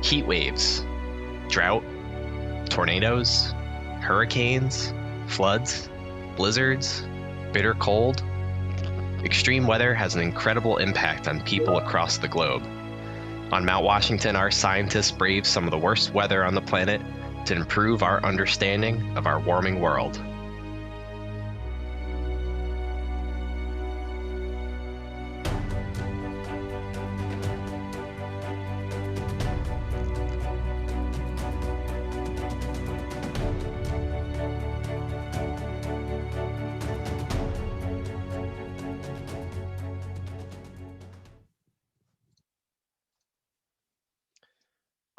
Heat waves, drought, tornadoes, hurricanes, floods, blizzards, bitter cold. Extreme weather has an incredible impact on people across the globe. On Mount Washington, our scientists brave some of the worst weather on the planet to improve our understanding of our warming world.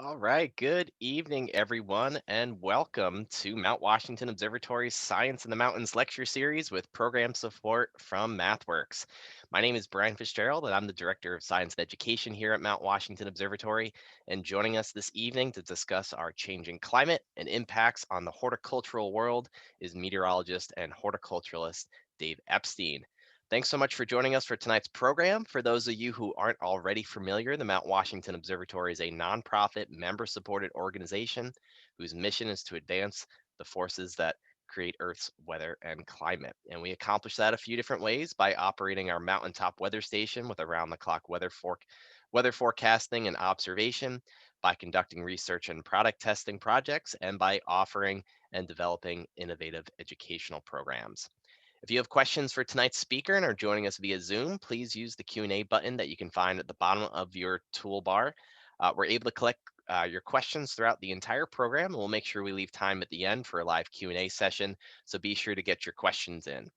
All right, good evening, everyone, and welcome to Mount Washington Observatory's Science in the Mountains lecture series with program support from MathWorks. My name is Brian Fitzgerald, and I'm the Director of Science and Education here at Mount Washington Observatory. And joining us this evening to discuss our changing climate and impacts on the horticultural world is meteorologist and horticulturalist Dave Epstein. Thanks so much for joining us for tonight's program. For those of you who aren't already familiar, the Mount Washington Observatory is a nonprofit, member-supported organization whose mission is to advance the forces that create Earth's weather and climate. And we accomplish that a few different ways by operating our mountaintop weather station with around-the-clock weather forecasting and observation, by conducting research and product testing projects, and by offering and developing innovative educational programs. If you have questions for tonight's speaker and are joining us via Zoom, please use the Q&A button that you can find at the bottom of your toolbar. We're able to collect your questions throughout the entire program, and we'll make sure we leave time at the end for a live Q&A session, so be sure to get your questions in.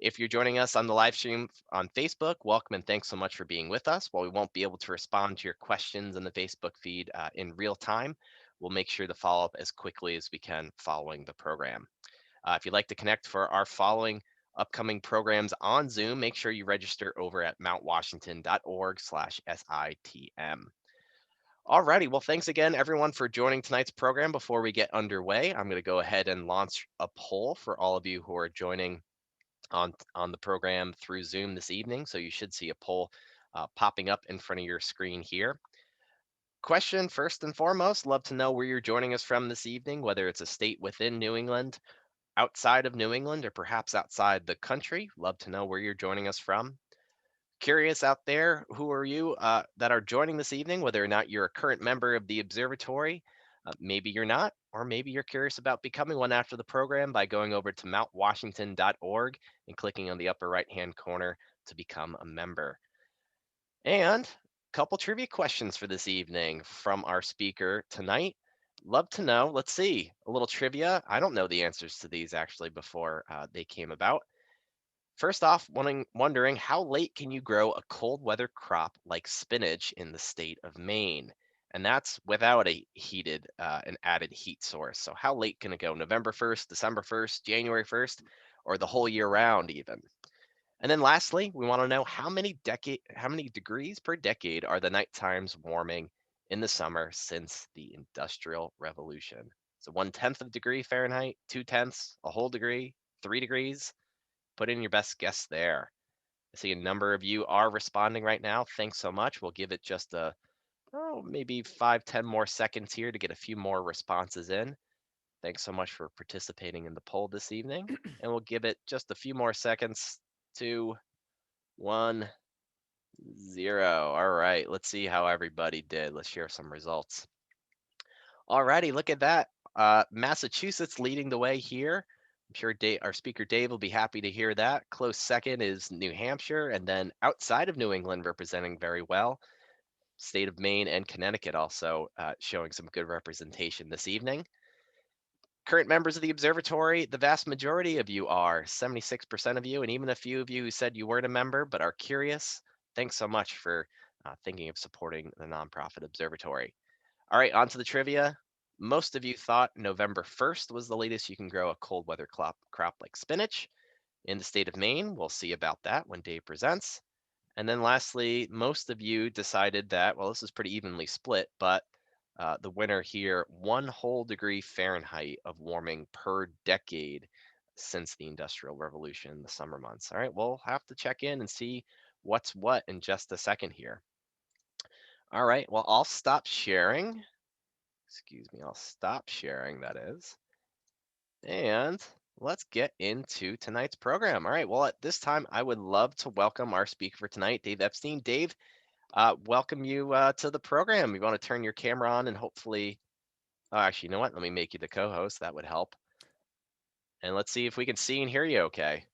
If you're joining us on the live stream on Facebook, welcome and thanks so much for being with us. While we won't be able to respond to your questions in the Facebook feed in real time, we'll make sure to follow up as quickly as we can following the program. If you'd like to connect for our following upcoming programs on Zoom, make sure you register over at mountwashington.org/SITM. Alrighty, well, thanks again, everyone, for joining tonight's program. Before we get underway, I'm going to go ahead and launch a poll for all of you who are joining on the program through Zoom this evening. So you should see a poll popping up in front of your screen here. Question first and foremost, love to know where you're joining us from this evening, whether it's a state within New England, outside of New England, or perhaps outside the country. Love to know where you're joining us from. Curious out there, who are you that are joining this evening, whether or not you're a current member of the observatory. Maybe you're not, or maybe you're curious about becoming one after the program by going over to mountwashington.org and clicking on the upper right-hand corner to become a member. And a couple trivia questions for this evening from our speaker tonight. Love to know, let's see, a little trivia. I don't know the answers to these actually before they came about. First off, wondering how late can you grow a cold weather crop like spinach in the state of Maine? And that's without an added heat source. So how late can it go? November 1st, December 1st, January 1st, or the whole year round even? And then lastly, we want to know how many degrees per decade are the night times warming in the summer since the Industrial Revolution? So 1/10 of a degree Fahrenheit, 2/10, a whole degree, 3 degrees. Put in your best guess there. I see a number of you are responding right now. Thanks so much. We'll give it just maybe 5-10 more seconds here to get a few more responses in. Thanks so much for participating in the poll this evening. And we'll give it just a few more seconds. 2, 1, 0. All right, let's see how everybody did. Let's share some results. All righty, look at that. Massachusetts leading the way here. I'm sure our speaker Dave will be happy to hear that. Close second is New Hampshire, and then outside of New England representing very well, state of Maine and Connecticut also showing some good representation this evening. Current members of the observatory, the vast majority of you are, 76% of you, and even a few of you who said you weren't a member but are curious. Thanks so much for thinking of supporting the nonprofit observatory. All right, on to the trivia. Most of you thought November 1st was the latest you can grow a cold weather crop like spinach in the state of Maine. We'll see about that when Dave presents. And then lastly, most of you decided that, well, this is pretty evenly split, but the winner here, 1 whole degree Fahrenheit of warming per decade since the Industrial Revolution in the summer months. All right, we'll have to check in and see what's what in just a second here. All right, well, I'll stop sharing Excuse me, I'll stop sharing, that is. And let's get into tonight's program. All right, well, at this time, I would love to welcome our speaker for tonight, Dave Epstein. Dave, welcome you to the program. You want to turn your camera on and hopefully, oh, actually, you know what? Let me make you the co-host. That would help. And let's see if we can see and hear you okay.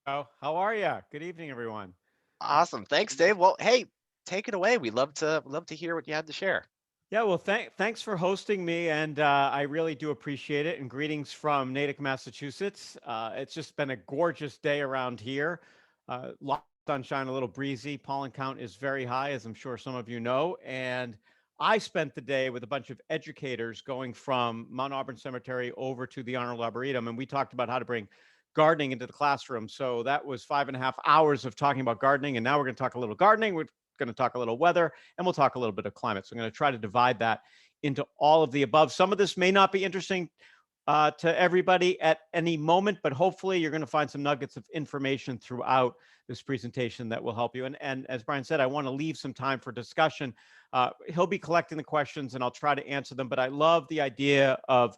Oh, how are you? Good evening, everyone. Awesome. Thanks, Dave. Well, hey, take it away. We'd love to hear what you had to share. Yeah, well, thanks for hosting me, and I really do appreciate it. And greetings from Natick, Massachusetts. It's just been a gorgeous day around here. Lots of sunshine, a little breezy. Pollen count is very high, as I'm sure some of you know. And I spent the day with a bunch of educators going from Mount Auburn Cemetery over to the Arnold Arboretum, and we talked about how to bring gardening into the classroom. So that was 5.5 hours of talking about gardening, and now we're going to talk a little gardening. We're going to talk a little weather, and we'll talk a little bit of climate. So I'm going to try to divide that into all of the above. Some of this may not be interesting to everybody at any moment, but hopefully you're going to find some nuggets of information throughout this presentation that will help you. And as Brian said, I want to leave some time for discussion. He'll be collecting the questions and I'll try to answer them, but I love the idea of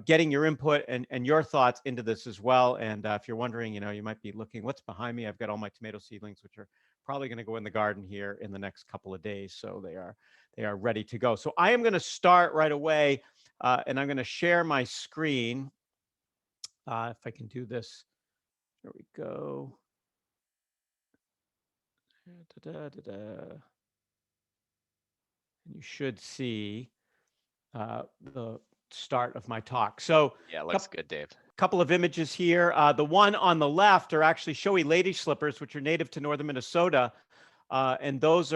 getting your input and your thoughts into this as well. And if you're wondering, you might be looking, what's behind me? I've got all my tomato seedlings, which are probably going to go in the garden here in the next couple of days. So they are ready to go. So I am going to start right away, and I'm going to share my screen. If I can do this, there we go. Da, da, da, da. And you should see the start of my talk. So Yeah, looks good, Dave. couple of images here. The one on the left are actually showy lady slippers, which are native to northern Minnesota. And those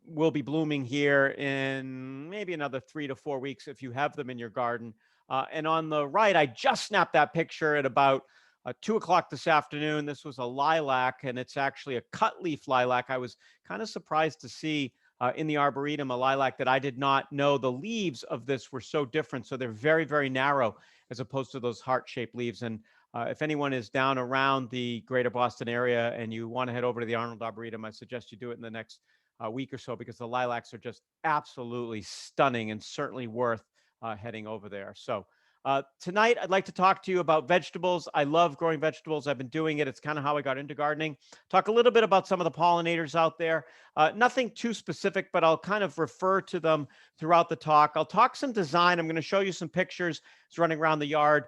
will be blooming here in maybe another 3 to 4 weeks if you have them in your garden. And on the right, I just snapped that picture at about 2 o'clock this afternoon. This was a lilac, and it's actually a cut leaf lilac. I was kind of surprised to see in the Arboretum a lilac that I did not know the leaves of this were so different. So they're very, very narrow as opposed to those heart-shaped leaves. And if anyone is down around the greater Boston area and you want to head over to the Arnold Arboretum, I suggest you do it in the next week or so because the lilacs are just absolutely stunning and certainly worth heading over there. So tonight, I'd like to talk to you about vegetables. I love growing vegetables. I've been doing it. It's kind of how I got into gardening. Talk a little bit about some of the pollinators out there. Nothing too specific, but I'll kind of refer to them throughout the talk. I'll talk some design. I'm going to show you some pictures. It's running around the yard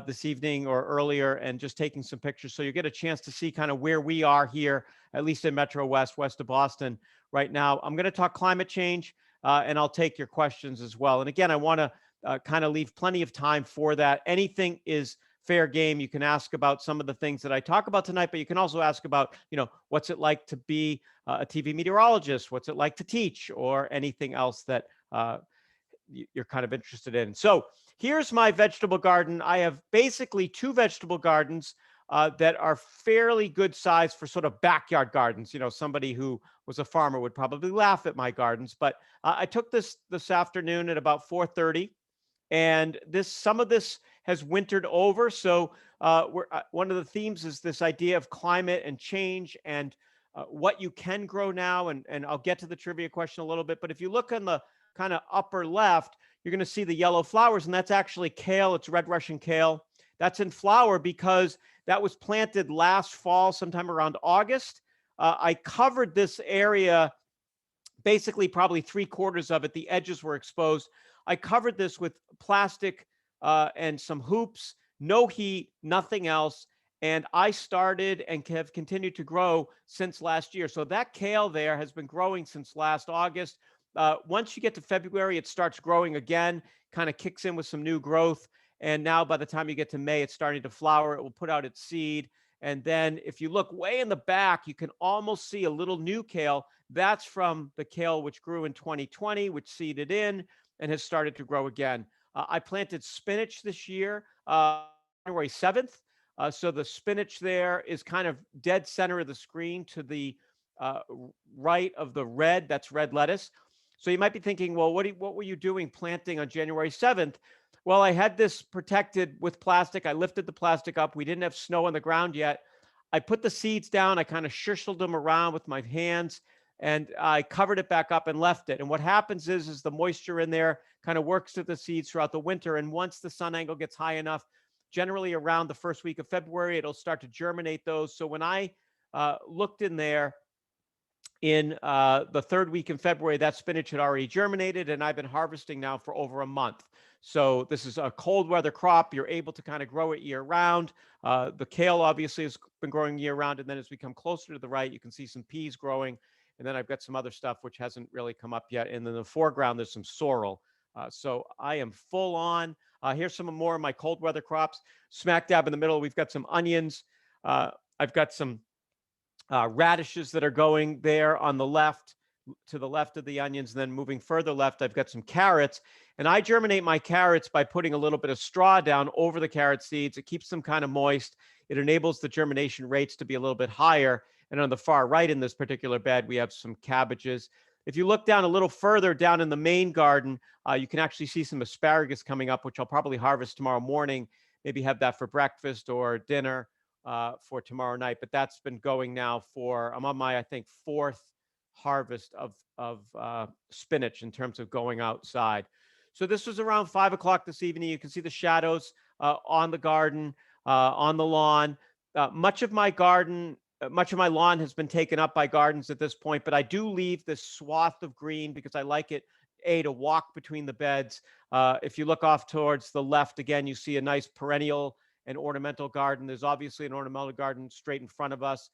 this evening or earlier and just taking some pictures. So you get a chance to see kind of where we are here, at least in Metro West, west of Boston right now. I'm going to talk climate change and I'll take your questions as well. And again, I want to kind of leave plenty of time for that. Anything is fair game. You can ask about some of the things that I talk about tonight, but you can also ask about, what's it like to be a TV meteorologist? What's it like to teach or anything else that you're kind of interested in. So here's my vegetable garden. I have basically 2 vegetable gardens that are fairly good size for sort of backyard gardens. Somebody who was a farmer would probably laugh at my gardens, but I took this afternoon at about 4:30, and some of this has wintered over. So one of the themes is this idea of climate and change and what you can grow now. And I'll get to the trivia question a little bit. But if you look on the kind of upper left, you're going to see the yellow flowers, and that's actually kale. It's red Russian kale. That's in flower because that was planted last fall, sometime around August. I covered this area, basically probably 3/4 of it. The edges were exposed. I covered this with plastic and some hoops, no heat, nothing else. And I started and have continued to grow since last year. So that kale there has been growing since last August. Once you get to February, it starts growing again, kind of kicks in with some new growth. And now by the time you get to May, it's starting to flower. It will put out its seed. And then if you look way in the back, you can almost see a little new kale. That's from the kale which grew in 2020, which seeded in and has started to grow again. I planted spinach this year, January 7th. So the spinach there is kind of dead center of the screen to the right of the red. That's red lettuce. So you might be thinking, well, what were you doing planting on January 7th? Well, I had this protected with plastic. I lifted the plastic up. We didn't have snow on the ground yet. I put the seeds down. I kind of shushled them around with my hands. and I covered it back up and left it. And what happens is the moisture in there kind of works with the seeds throughout the winter. And once the sun angle gets high enough, generally around the first week of February, it'll start to germinate those. So when I looked in there in the third week in February, that spinach had already germinated, and I've been harvesting now for over a month. So this is a cold weather crop. You're able to kind of grow it year round. The kale obviously has been growing year round, and then as we come closer to the right, you can see some peas growing, and then I've got some other stuff which hasn't really come up yet. And in the foreground, there's some sorrel. So I am full on. Here's some more of my cold weather crops. Smack dab in the middle, we've got some onions. I've got some radishes that are going there on the left, to the left of the onions. And then moving further left, I've got some carrots. And I germinate my carrots by putting a little bit of straw down over the carrot seeds. It keeps them kind of moist. It enables the germination rates to be a little bit higher. And on the far right in this particular bed, we have some cabbages. If you look down a little further down in the main garden, you can actually see some asparagus coming up, which I'll probably harvest tomorrow morning, maybe have that for breakfast or dinner for tomorrow night. But that's been going now for, I'm on my, I think, fourth harvest of spinach in terms of going outside. So this was around 5 o'clock this evening. You can see the shadows on the garden, on the lawn. Much of my garden, much of my lawn has been taken up by gardens at this point, but I do leave this swath of green because I like it, to walk between the beds. If you look off towards the left, again, you see a nice perennial and ornamental garden. There's obviously an ornamental garden straight in front of us.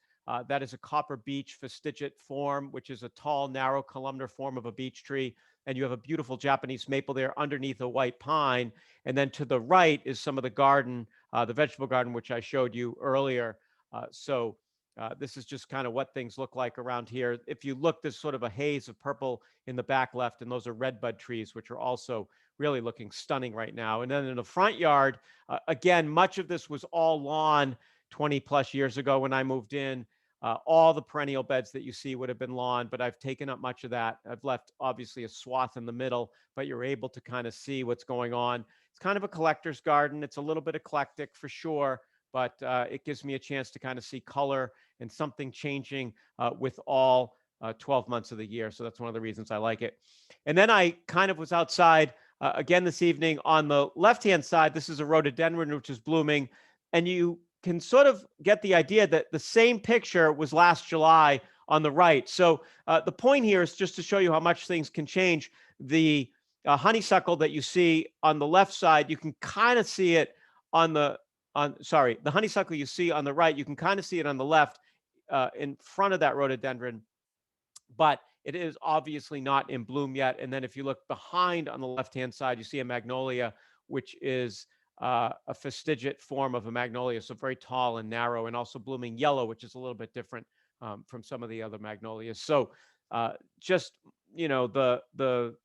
That is a copper beech fastigiate form, which is a tall, narrow, columnar form of a beech tree. And you have a beautiful Japanese maple there underneath a white pine. And then to the right is some of the garden, the vegetable garden, which I showed you earlier. This is just kind of what things look like around here. If you look, there's sort of a haze of purple in the back left, and those are redbud trees, which are also really looking stunning right now. And then in the front yard, again, much of this was all lawn 20 plus years ago when I moved in. All the perennial beds that you see would have been lawn, but I've taken up much of that. I've left obviously a swath in the middle, but you're able to kind of see what's going on. It's kind of a collector's garden. It's a little bit eclectic for sure, but it gives me a chance to kind of see color and something changing with all 12 months of the year. So that's one of the reasons I like it. And then I kind of was outside again this evening. On the left-hand side, this is a rhododendron, which is blooming. And you can sort of get the idea that the same picture was last July on the right. So the point here is just to show you how much things can change. The honeysuckle that you see on the left side, you can kind of see it on the honeysuckle you see on the right, you can kind of see it on the left in front of that rhododendron, but it is obviously not in bloom yet. And then if you look behind on the left-hand side, you see a magnolia, which is a fastigiate form of a magnolia, so very tall and narrow, and also blooming yellow, which is a little bit different from some of the other magnolias. So just, the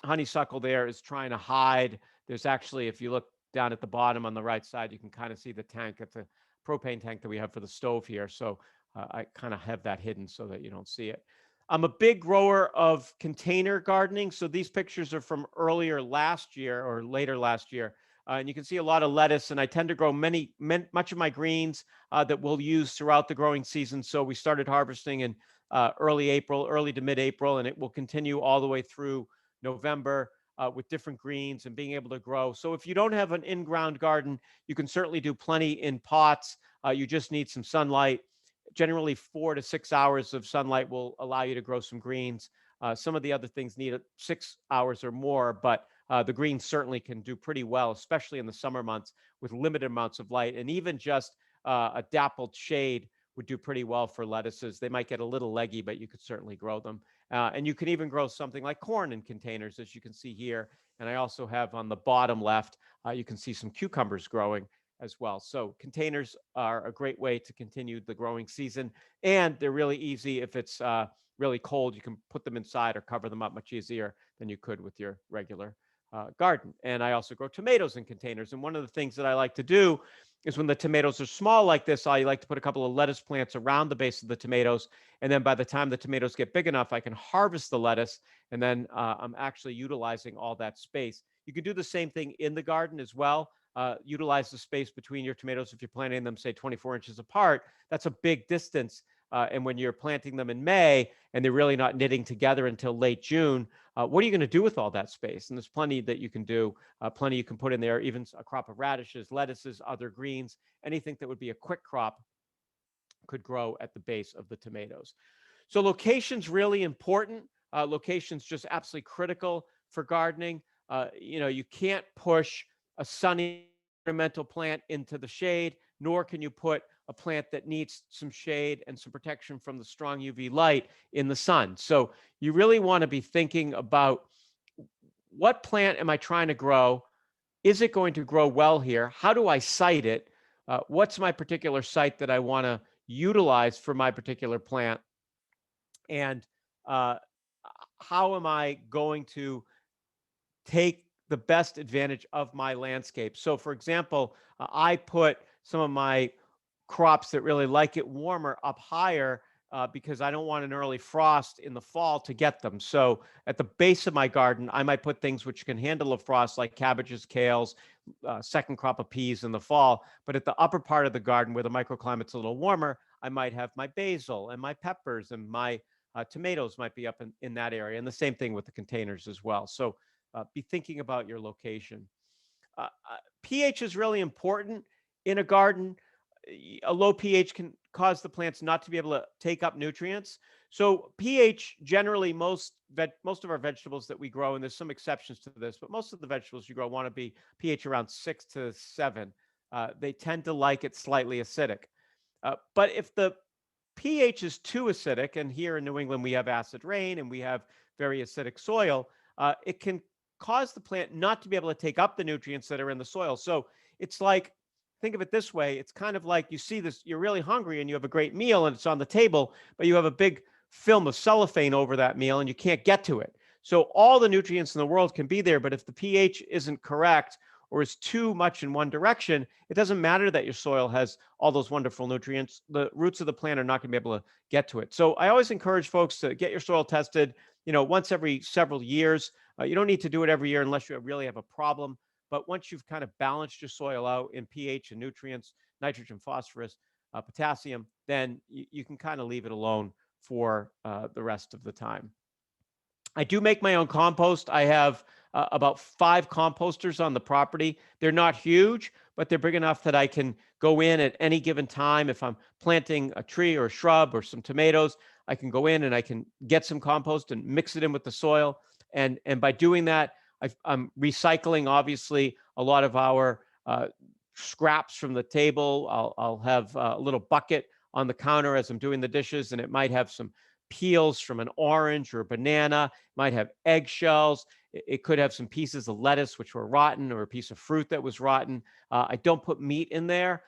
honeysuckle there is trying to hide. There's actually, if you look down at the bottom on the right side, you can kind of see the tank. It's a propane tank that we have for the stove here. So I kind of have that hidden so that you don't see it. I'm a big grower of container gardening. So these pictures are from earlier last year or later last year. And you can see a lot of lettuce, and I tend to grow much of my greens that we'll use throughout the growing season. So we started harvesting in early to mid-April, and it will continue all the way through November with different greens and being able to grow. So if you don't have an in-ground garden, you can certainly do plenty in pots. You just need some sunlight. Generally 4 to 6 hours of sunlight will allow you to grow some greens. Some of the other things need 6 hours or more, but the greens certainly can do pretty well, especially in the summer months with limited amounts of light. And even just a dappled shade would do pretty well for lettuces. They might get a little leggy, but you could certainly grow them. And you can even grow something like corn in containers, as you can see here. And I also have on the bottom left, you can see some cucumbers growing as well. So containers are a great way to continue the growing season. And they're really easy. If it's really cold, you can put them inside or cover them up much easier than you could with your regular garden. And I also grow tomatoes in containers. And one of the things that I like to do is when the tomatoes are small like this, I like to put a couple of lettuce plants around the base of the tomatoes. And then by the time the tomatoes get big enough, I can harvest the lettuce. And then I'm actually utilizing all that space. You can do the same thing in the garden as well. Utilize the space between your tomatoes if you're planting them, say 24 inches apart. That's a big distance. and when you're planting them in May and they're really not knitting together until late June, what are you going to do with all that space? And there's plenty that you can do, plenty you can put in there, even a crop of radishes, lettuces, other greens, anything that would be a quick crop could grow at the base of the tomatoes. So location's really important. Location's just absolutely critical for gardening. You can't push a sunny ornamental plant into the shade, nor can you put a plant that needs some shade and some protection from the strong UV light in the sun. So you really want to be thinking about, what plant am I trying to grow? Is it going to grow well here? How do I site it? What's my particular site that I want to utilize for my particular plant? And uh, how am I going to take the best advantage of my landscape? So, for example, I put some of my crops that really like it warmer up higher, because I don't want an early frost in the fall to get them. So at the base of my garden, I might put things which can handle a frost, like cabbages, kales, second crop of peas in the fall. But at the upper part of the garden, where the microclimate's a little warmer, I might have my basil and my peppers, and my tomatoes might be up in that area. And the same thing with the containers as well. So be thinking about your location. pH is really important in a garden. A low pH can cause the plants not to be able to take up nutrients. So pH, generally, most of our vegetables that we grow, and there's some exceptions to this, but most of the vegetables you grow want to be pH around 6 to 7. They tend to like it slightly acidic. But if the pH is too acidic, and here in New England we have acid rain and we have very acidic soil, it can cause the plant not to be able to take up the nutrients that are in the soil. So it's like, think of it this way. It's kind of like, you see this, you're really hungry and you have a great meal and it's on the table, but you have a big film of cellophane over that meal and you can't get to it. So all the nutrients in the world can be there, but if the pH isn't correct or is too much in one direction, it doesn't matter that your soil has all those wonderful nutrients. The roots of the plant are not going to be able to get to it. So I always encourage folks to get your soil tested, once every several years. You don't need to do it every year unless you really have a problem. But once you've kind of balanced your soil out in pH and nutrients, nitrogen, phosphorus, potassium, then you can kind of leave it alone for the rest of the time. I do make my own compost. I have about 5 composters on the property. They're not huge, but they're big enough that I can go in at any given time. If I'm planting a tree or a shrub or some tomatoes, I can go in and I can get some compost and mix it in with the soil. And by doing that, I'm recycling, obviously, a lot of our scraps from the table. I'll have a little bucket on the counter as I'm doing the dishes, and it might have some peels from an orange or a banana, might have eggshells. It could have some pieces of lettuce which were rotten, or a piece of fruit that was rotten. I don't put meat in there.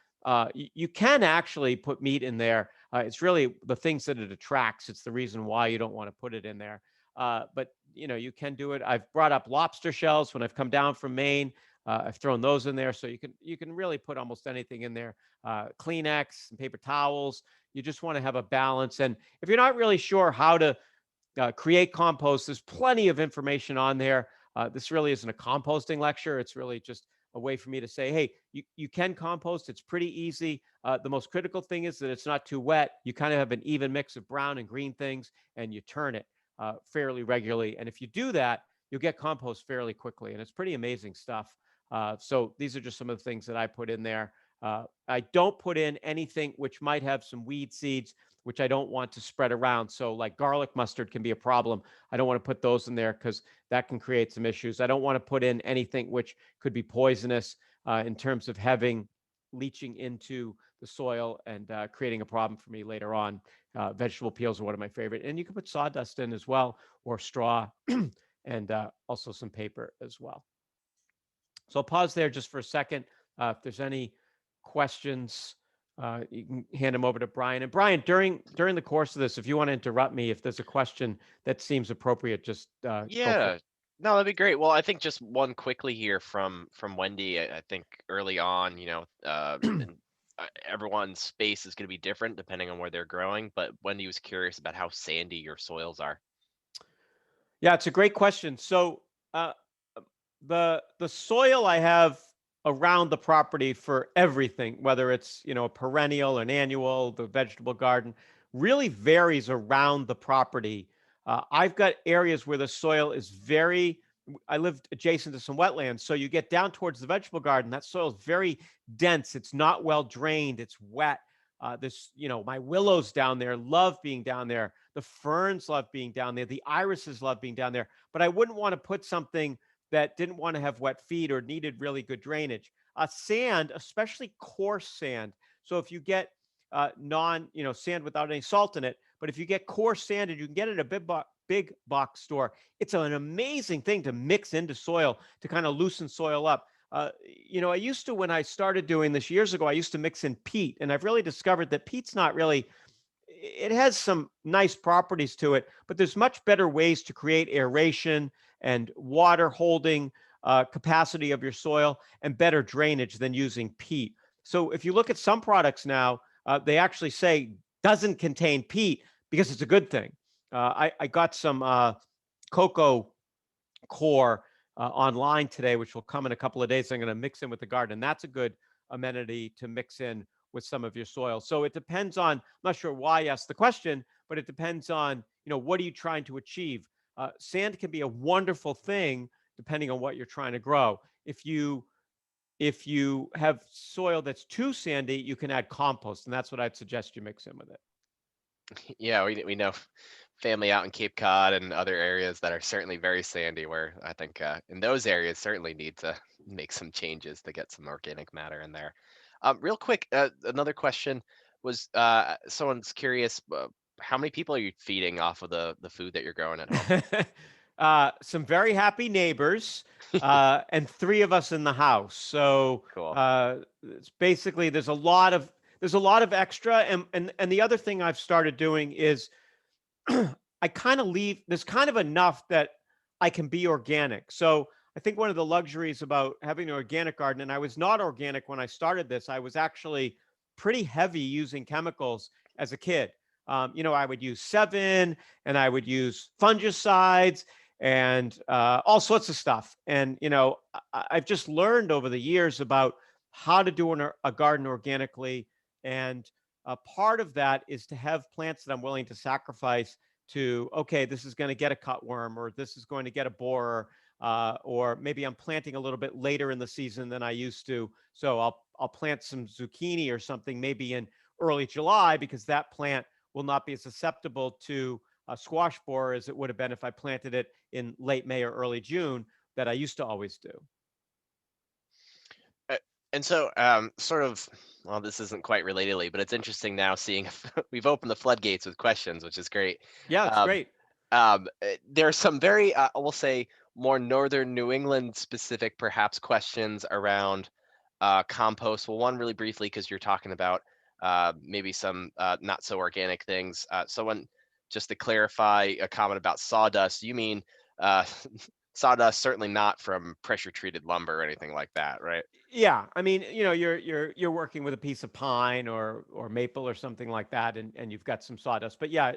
You can actually put meat in there. It's really the things that it attracts. It's the reason why you don't want to put it in there. But you can do it. I've brought up lobster shells when I've come down from Maine. I've thrown those in there, so you can really put almost anything in there. Kleenex and paper towels. You just want to have a balance. And if you're not really sure how to create compost, there's plenty of information on there. This really isn't a composting lecture. It's really just a way for me to say, hey, you can compost. It's pretty easy. The most critical thing is that it's not too wet. You kind of have an even mix of brown and green things, and you turn it fairly regularly. And if you do that, you'll get compost fairly quickly. And it's pretty amazing stuff. So these are just some of the things that I put in there. I don't put in anything which might have some weed seeds, which I don't want to spread around. So like garlic mustard can be a problem. I don't want to put those in there because that can create some issues. I don't want to put in anything which could be poisonous in terms of having leaching into the soil and creating a problem for me later on. Vegetable peels are one of my favorite. And you can put sawdust in as well, or straw, and also some paper as well. So I'll pause there just for a second. If there's any questions, you can hand them over to Brian. And Brian, during the course of this, if you want to interrupt me, if there's a question that seems appropriate, just go for Yeah. it. No, that'd be great. Well, I think just one quickly here from Wendy. I think early on, and everyone's space is going to be different depending on where they're growing. But Wendy was curious about how sandy your soils are. Yeah, it's a great question. So uh, the soil I have around the property for everything, whether it's a perennial, an annual, the vegetable garden, really varies around the property. I've got areas where the soil is very, I lived adjacent to some wetlands. So you get down towards the vegetable garden, that soil is very dense. It's not well drained. It's wet. My willows down there love being down there. The ferns love being down there. The irises love being down there. But I wouldn't want to put something that didn't want to have wet feet or needed really good drainage. Sand, especially coarse sand. So if you get sand without any salt in it, but if you get coarse sand and you can get it at a big box store, it's an amazing thing to mix into soil to kind of loosen soil up. I used to, when I started doing this years ago, I used to mix in peat, and I've really discovered that peat's not really, it has some nice properties to it, but there's much better ways to create aeration and water holding capacity of your soil and better drainage than using peat. So if you look at some products now, they actually say doesn't contain peat because it's a good thing. I got some cocoa core online today, which will come in a couple of days. I'm going to mix in with the garden. And that's a good amenity to mix in with some of your soil. So it depends on, I'm not sure why I asked the question, but it depends on, what are you trying to achieve? Sand can be a wonderful thing depending on what you're trying to grow. If you have soil that's too sandy, you can add compost, and that's what I'd suggest you mix in with it. Yeah, we know family out in Cape Cod and other areas that are certainly very sandy, where I think in those areas certainly need to make some changes to get some organic matter in there. Real quick, another question was someone's curious, how many people are you feeding off of the food that you're growing at home? Some very happy neighbors, and three of us in the house. So Cool. it's basically there's a lot of extra, and the other thing I've started doing is I kind of leave, there's kind of enough that I can be organic. So I think one of the luxuries about having an organic garden, and I was not organic when I started this, I was actually pretty heavy using chemicals as a kid. I would use Sevin and I would use fungicides and all sorts of stuff. And, I've just learned over the years about how to do a garden organically. And part of that is to have plants that I'm willing to sacrifice to, okay, this is going to get a cutworm or this is going to get a borer, or maybe I'm planting a little bit later in the season than I used to. So I'll plant some zucchini or something maybe in early July because that plant will not be as susceptible to a squash borer as it would have been if I planted it in late May or early June that I used to always do. Uh, And so, sort of, well, this isn't quite relatedly, but it's interesting now seeing we've opened the floodgates with questions, which is great. Yeah, it's Um, great. there are some very, we'll say, more northern New England specific, perhaps, questions around compost. Well, one really briefly, because you're talking about maybe some not so organic things. Someone, just to clarify, a comment about sawdust, you mean uh, sawdust, certainly not from pressure treated lumber or anything like that, right? Yeah, I mean, you're working with a piece of pine or maple or something like that, and you've got some sawdust. But yeah,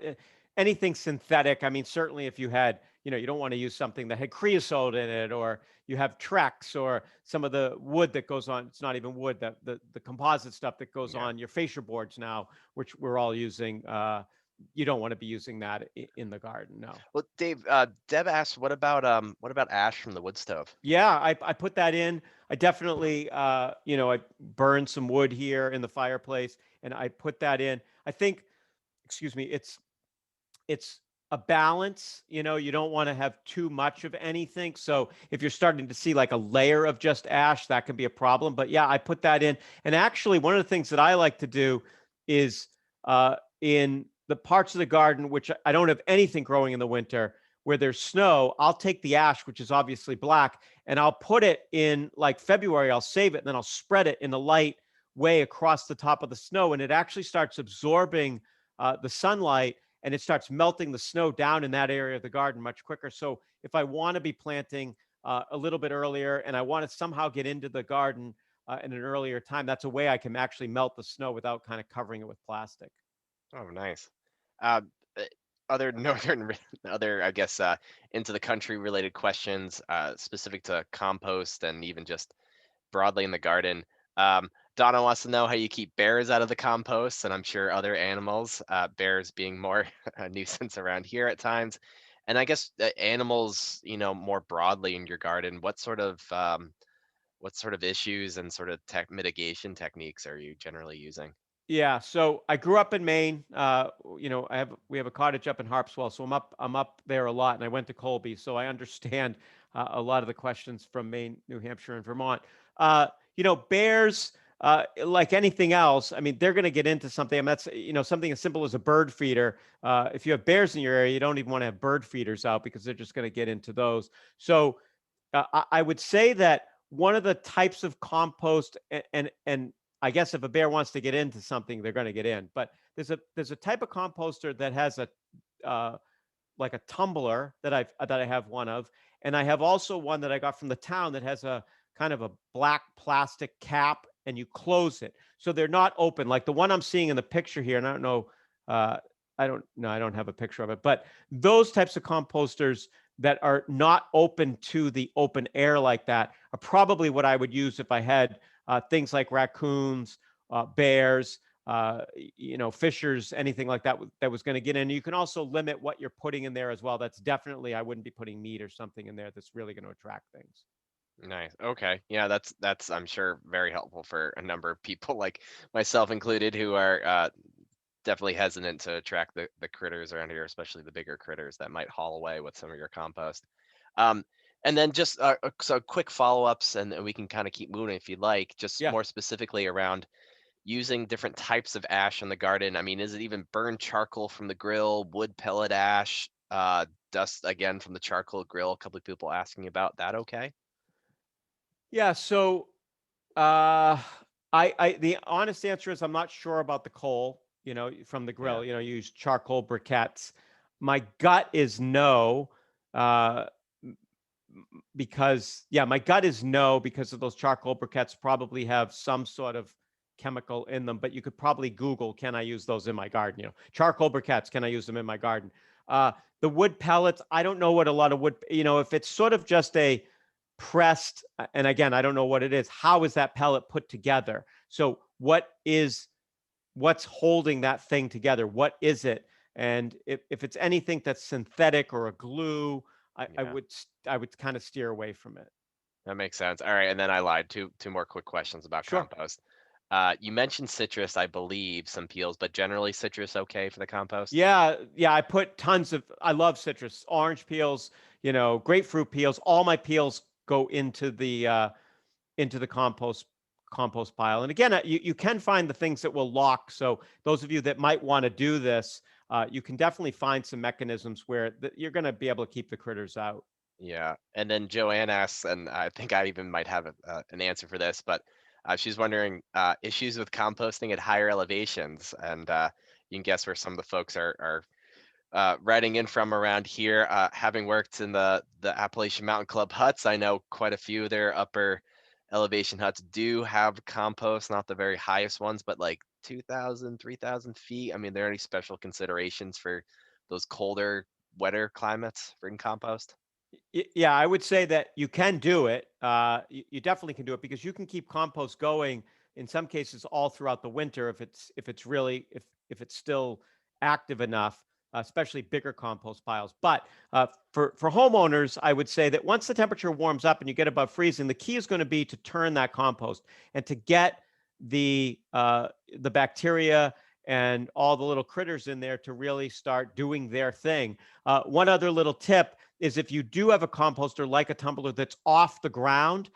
anything synthetic. I mean, certainly if you had, you don't want to use something that had creosote in it, or you have Trex or some of the wood that goes on. It's not even wood, that the composite stuff that goes Yeah. on your fascia boards now, which we're all using. You don't want to be using that in the garden. No. Well, Dave, Deb asked, what about ash from the wood stove? Yeah, I put that in. I definitely, I burned some wood here in the fireplace, and I put that in. I think, excuse me, it's a balance. You don't want to have too much of anything. So if you're starting to see like a layer of just ash, that can be a problem. But yeah, I put that in. And actually, one of the things that I like to do is in the parts of the garden which I don't have anything growing in the winter, where there's snow, I'll take the ash, which is obviously black, and I'll put it in like February. I'll save it, and then I'll spread it in a light way across the top of the snow, and it actually starts absorbing the sunlight, and it starts melting the snow down in that area of the garden much quicker. So if I want to be planting a little bit earlier and I want to somehow get into the garden in an earlier time, that's a way I can actually melt the snow without kind of covering it with plastic. Oh, nice. Uh, uh, other northern, other, I guess, into the country related questions specific to compost and even just broadly in the garden. Donna wants to know how you keep bears out of the compost, and I'm sure other animals, bears being more a nuisance around here at times. And I guess animals, more broadly in your garden, what sort of issues and sort of tech mitigation techniques are you generally using? Yeah, so I grew up in Maine. We have a cottage up in Harpswell, so I'm up there a lot, and I went to Colby, so I understand a lot of the questions from Maine, New Hampshire, and Vermont. Bears, like anything else, I mean, they're going to get into something. I mean, that's something as simple as a bird feeder. If you have bears in your area, you don't even want to have bird feeders out because they're just going to get into those. So I would say that one of the types of compost, and I guess if a bear wants to get into something, they're going to get in. But there's a type of composter that has a uh, like a tumbler that I have one of, and I have also one that I got from the town that has a kind of a black plastic cap, and you close it so they're not open. Like the one I'm seeing in the picture here, and I don't know, uh, I don't have a picture of it, but those types of composters that are not open to the open air like that are probably what I would use if I had things like raccoons, bears, fishers, anything like that that was going to get in. You can also limit what you're putting in there as well. That's definitely, I wouldn't be putting meat or something in there that's really going to attract things. Nice. Okay. Yeah, that's I'm sure very helpful for a number of people like myself included who are definitely hesitant to attract the critters around here, especially the bigger critters that might haul away with some of your compost. Um, and then just so quick follow-ups, and we can kind of keep moving if you'd like, just Yeah. more specifically around using different types of ash in the garden. I mean, is it even burned charcoal from the grill, wood pellet ash, dust again from the charcoal grill? A couple of people asking about that. Okay. Yeah. So Uh, the honest answer is I'm not sure about the coal, from the Yeah. grill, you use charcoal briquettes. My gut is no, uh, m- because yeah, my gut is no, because of those charcoal briquettes probably have some sort of chemical in them, but you could probably Google, can I use those in my garden? Charcoal briquettes, can I use them in my garden? Uh, the wood pellets, I don't know what a lot of wood, if it's sort of just a pressed, and again, I don't know what it is. How is that pellet put together? So what's holding that thing together? What is it? And if it's anything that's synthetic or a glue, Yeah. I would kind of steer away from it. That makes sense. All right, and then I lied. Two more quick questions about Sure. compost. You mentioned citrus, I believe, some peels, but generally citrus okay for the compost? Yeah, yeah. I put tons of. I love citrus, orange peels, grapefruit peels. All my peels go into the compost pile. And again, you can find the things that will lock. So those of you that might want to do this, you can definitely find some mechanisms where you're going to be able to keep the critters out. Yeah. And then Joanne asks, and I think I even might have an answer for this, but she's wondering issues with composting at higher elevations, and you can guess where some of the folks are writing in from around here. Having worked in the Appalachian Mountain Club huts, I know quite a few of their upper elevation huts do have compost, not the very highest ones, but like 2,000, 3,000 feet. I mean, there any special considerations for those colder, wetter climates for in compost? Yeah, I would say that you can do it. You definitely can do it because you can keep compost going in some cases all throughout the winter if it's really if it's still active enough, especially bigger compost piles. But for homeowners, I would say that once the temperature warms up and you get above freezing, the key is going to be to turn that compost and to get the bacteria and all the little critters in there to really start doing their thing. One other little tip is if you do have a composter like a tumbler that's off the ground,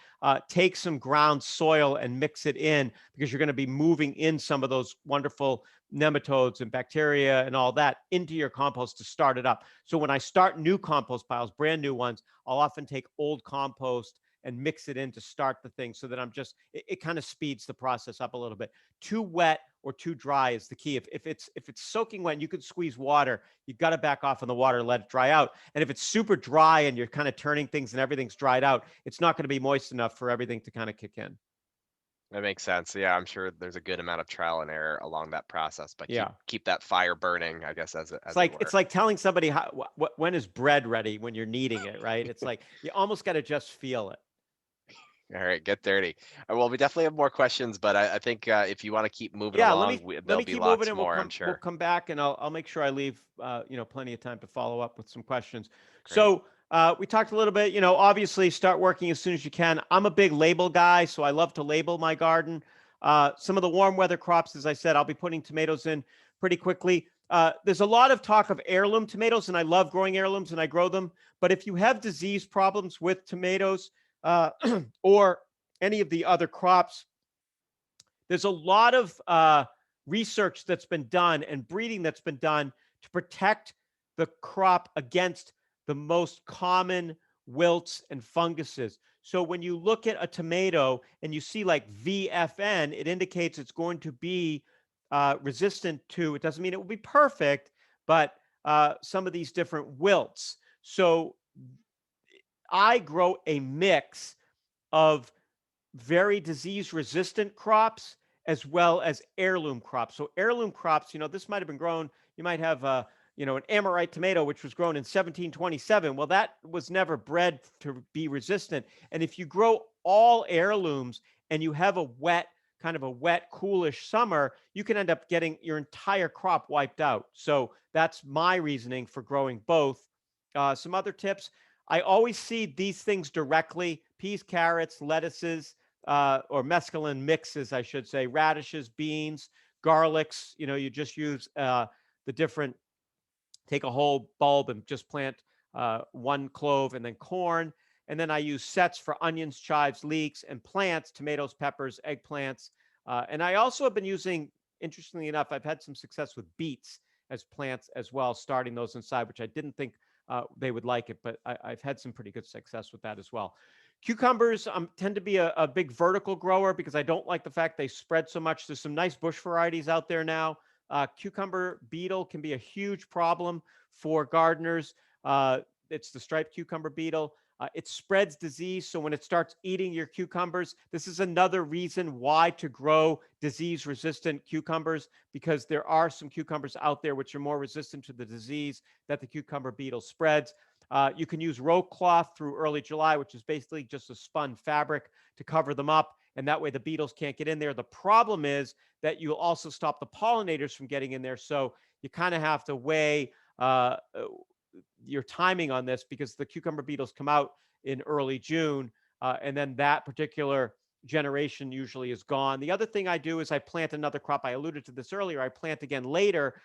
take some ground soil and mix it in because you're going to be moving in some of those wonderful nematodes and bacteria and all that into your compost to start it up. So when I start new compost piles, brand new ones, I'll often take old compost and mix it in to start the thing so that it kind of speeds the process up a little bit. Too wet or too dry is the key. If it's soaking wet and you could squeeze water, you got to back off on the water and let it dry out. And if it's super dry and you're kind of turning things and everything's dried out, it's not going to be moist enough for everything to kind of kick in. That makes sense. Yeah, I'm sure there's a good amount of trial and error along that process, but keep Yeah. keep that fire burning, I guess, It's as it like were. it's like telling somebody when is bread ready when you're kneading it, right? It's like you almost got to just feel it. All right, get dirty. Well, we definitely have more questions, but I think if you want to keep moving Yeah, along, let there'll me be keep moving, lots and more, I'm we'll sure. come back, and I'll make sure I leave plenty of time to follow up with some questions. Great. So we talked a little bit. Obviously start working as soon as you can. I'm a big label guy, so I love to label my garden. Some of the warm weather crops, as I said, I'll be putting tomatoes in pretty quickly. There's a lot of talk of heirloom tomatoes, and I love growing heirlooms, and I grow them. But if you have disease problems with tomatoes uh, or any of the other crops, there's a lot of research that's been done and breeding that's been done to protect the crop against the most common wilts and funguses. So when you look at a tomato and you see like VFN, it indicates it's going to be resistant to, it doesn't mean it will be perfect, but some of these different wilts. So I grow a mix of very disease resistant crops as well as heirloom crops. So heirloom crops, this might have been grown, you might have an Amorite tomato which was grown in 1727. Well, that was never bred to be resistant. And if you grow all heirlooms and you have a wet, coolish summer, you can end up getting your entire crop wiped out. So that's my reasoning for growing both. Some other tips: I always seed these things directly: peas, carrots, lettuces, or mesclun mixes, I should say, radishes, beans, garlics. You just use the different, take a whole bulb and just plant one clove, and then corn. And then I use sets for onions, chives, leeks, and plants: tomatoes, peppers, eggplants. And I also have been using, interestingly enough, I've had some success with beets as plants as well, starting those inside, which I didn't think they would like it, but I've had some pretty good success with that as well. Cucumbers tend to be a big vertical grower because I don't like the fact they spread so much. There's some nice bush varieties out there now. Cucumber beetle can be a huge problem for gardeners. It's the striped cucumber beetle. It spreads disease. So when it starts eating your cucumbers, this is another reason why to grow disease resistant cucumbers, because there are some cucumbers out there which are more resistant to the disease that the cucumber beetle spreads. You can use row cloth through early July, which is basically just a spun fabric to cover them up. And that way the beetles can't get in there. The problem is that you'll also stop the pollinators from getting in there. So you kind of have to weigh your timing on this, because the cucumber beetles come out in early June, and then that particular generation usually is gone. The other thing I do is I plant another crop. I alluded to this earlier. I plant again later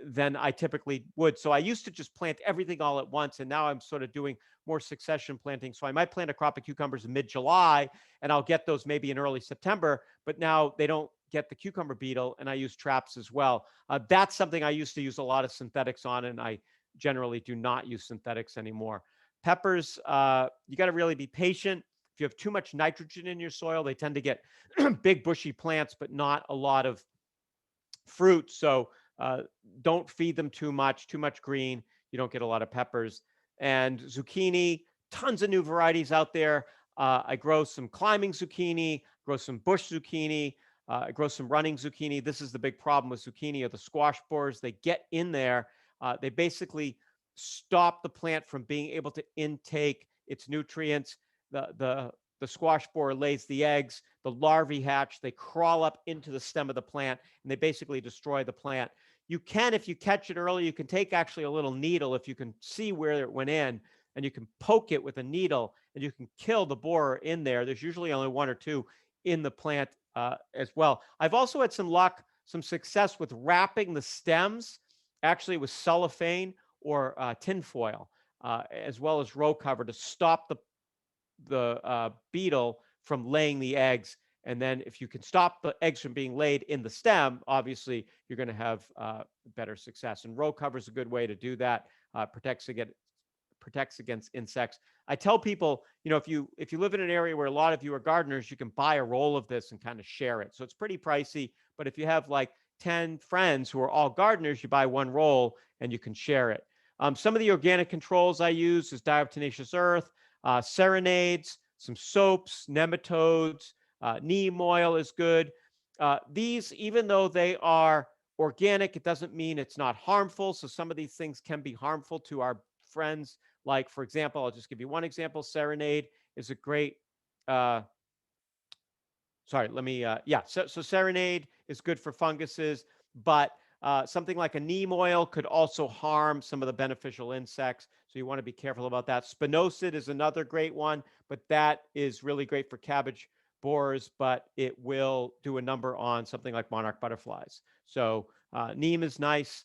than I typically would. So I used to just plant everything all at once, and now I'm sort of doing more succession planting. So I might plant a crop of cucumbers in mid-July, and I'll get those maybe in early September, but now they don't get the cucumber beetle, and I use traps as well. That's something I used to use a lot of synthetics on, and I generally do not use synthetics anymore. Peppers, you got to really be patient. If you have too much nitrogen in your soil, they tend to get big bushy plants, but not a lot of fruit. So don't feed them too much green. You don't get a lot of peppers. And zucchini, tons of new varieties out there. I grow some climbing zucchini, grow some bush zucchini, I grow some running zucchini. This is the big problem with zucchini, are the squash borers. They get in there. They basically stop the plant from being able to intake its nutrients. The squash borer lays the eggs, the larvae hatch, they crawl up into the stem of the plant, and they basically destroy the plant. You can, if you catch it early, you can take actually a little needle, if you can see where it went in, and you can poke it with a needle, and you can kill the borer in there. There's usually only one or two in the plant as well. I've also had some luck, some success with wrapping the stems actually with cellophane or tinfoil, as well as row cover, to stop the beetle from laying the eggs. And then if you can stop the eggs from being laid in the stem, obviously you're going to have better success. And row cover is a good way to do that. Protects against insects. I tell people, if you live in an area where a lot of you are gardeners, you can buy a roll of this and kind of share it. So it's pretty pricey, but if you have like 10 friends who are all gardeners, you buy one roll and you can share it. Some of the organic controls I use is diatomaceous earth, serenades, some soaps, nematodes, neem oil is good. These, even though they are organic, it doesn't mean it's not harmful. So some of these things can be harmful to our friends. Like, for example, I'll just give you one example. Serenade is a great uh, sorry, let me, yeah. So Serenade is good for funguses, but something like a neem oil could also harm some of the beneficial insects. So you want to be careful about that. Spinosad is another great one, but that is really great for cabbage borers, but it will do a number on something like monarch butterflies. So neem is nice.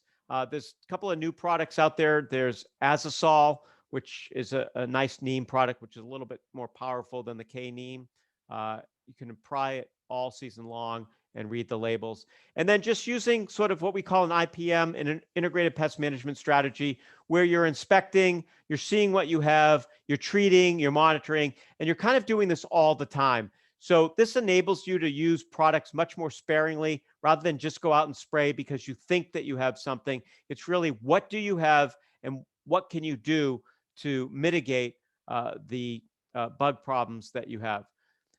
There's a couple of new products out there. There's Azisol, which is a nice neem product, which is a little bit more powerful than the K neem. You can apply it all season long and read the labels. And then just using sort of what we call an IPM, an integrated pest management strategy, where you're inspecting, you're seeing what you have, you're treating, you're monitoring, and you're kind of doing this all the time. So this enables you to use products much more sparingly rather than just go out and spray because you think that you have something. It's really what do you have and what can you do to mitigate the bug problems that you have.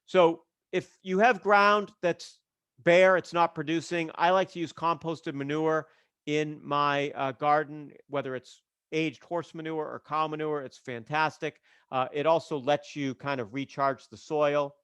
So if you have ground that's bare, it's not producing, I like to use composted manure in my garden, whether it's aged horse manure or cow manure. It's fantastic. It also lets you kind of recharge the soil.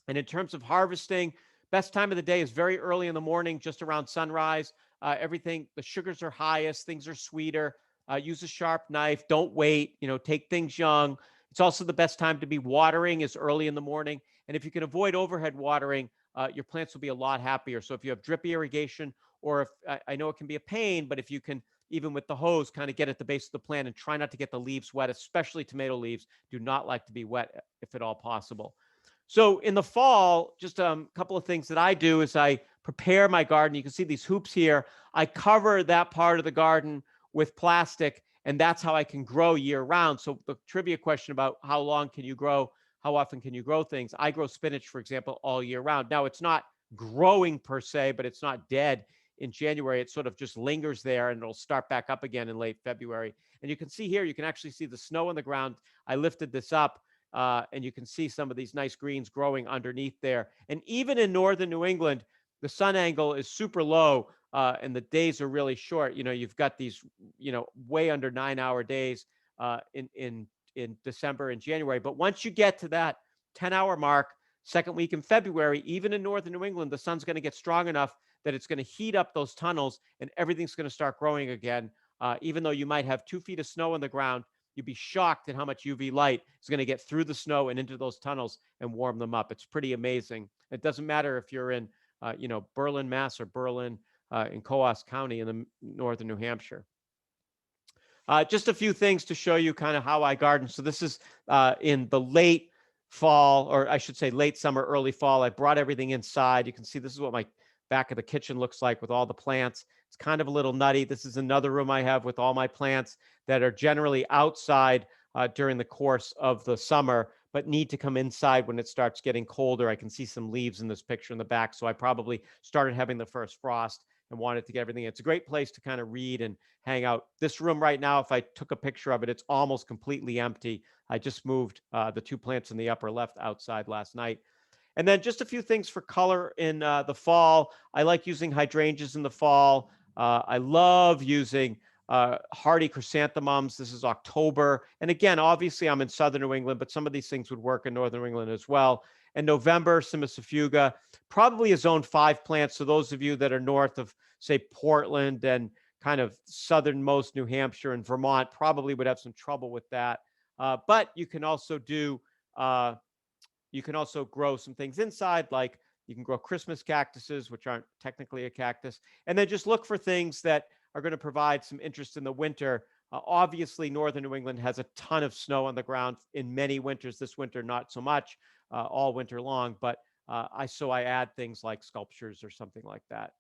And in terms of harvesting, best time of the day is very early in the morning, just around sunrise. Everything, the sugars are highest, things are sweeter. Use a sharp knife. Don't wait. Take things young. It's also the best time to be watering is early in the morning. And if you can avoid overhead watering, your plants will be a lot happier. So if you have drip irrigation, or if I know it can be a pain, but if you can, even with the hose, kind of get at the base of the plant and try not to get the leaves wet, especially tomato leaves, do not like to be wet if at all possible. So in the fall, just a couple of things that I do is I prepare my garden. You can see these hoops here. I cover that part of the garden with plastic, and that's how I can grow year round. So the trivia question about how long can you grow, how often can you grow things? I grow spinach, for example, all year round. Now it's not growing per se, but it's not dead in January. It sort of just lingers there and it'll start back up again in late February. And you can see here, you can actually see the snow on the ground. I lifted this up and you can see some of these nice greens growing underneath there. And even in northern New England, the sun angle is super low and the days are really short. You've got these, way under 9-hour days in December and January. But once you get to that 10-hour mark, second week in February, even in northern New England, the sun's going to get strong enough that it's going to heat up those tunnels and everything's going to start growing again. Even though you might have 2 feet of snow on the ground, you'd be shocked at how much UV light is going to get through the snow and into those tunnels and warm them up. It's pretty amazing. It doesn't matter if you're in, Berlin, Mass, or Berlin in Coos County in the northern New Hampshire. Just a few things to show you kind of how I garden. So this is in the late fall, or I should say late summer, early fall. I brought everything inside. You can see this is what my back of the kitchen looks like with all the plants. It's kind of a little nutty. This is another room I have with all my plants that are generally outside during the course of the summer, but need to come inside when it starts getting colder. I can see some leaves in this picture in the back. So I probably started having the first frost and wanted to get everything. It's a great place to kind of read and hang out. This room right now, if I took a picture of it, it's almost completely empty. I just moved the 2 plants in the upper left outside last night. And then just a few things for color in the fall. I like using hydrangeas in the fall. I love using hardy chrysanthemums. This is October. And again, obviously I'm in southern New England, but some of these things would work in northern New England as well. And November, Cimicifuga, probably a zone 5 plant. So those of you that are north of, say, Portland and kind of southernmost New Hampshire and Vermont probably would have some trouble with that. But you can also do you can also grow some things inside, like you can grow Christmas cactuses, which aren't technically a cactus. And then just look for things that are going to provide some interest in the winter. Obviously, northern New England has a ton of snow on the ground in many winters. This winter, not so much, all winter long. But I add things like sculptures or something like that.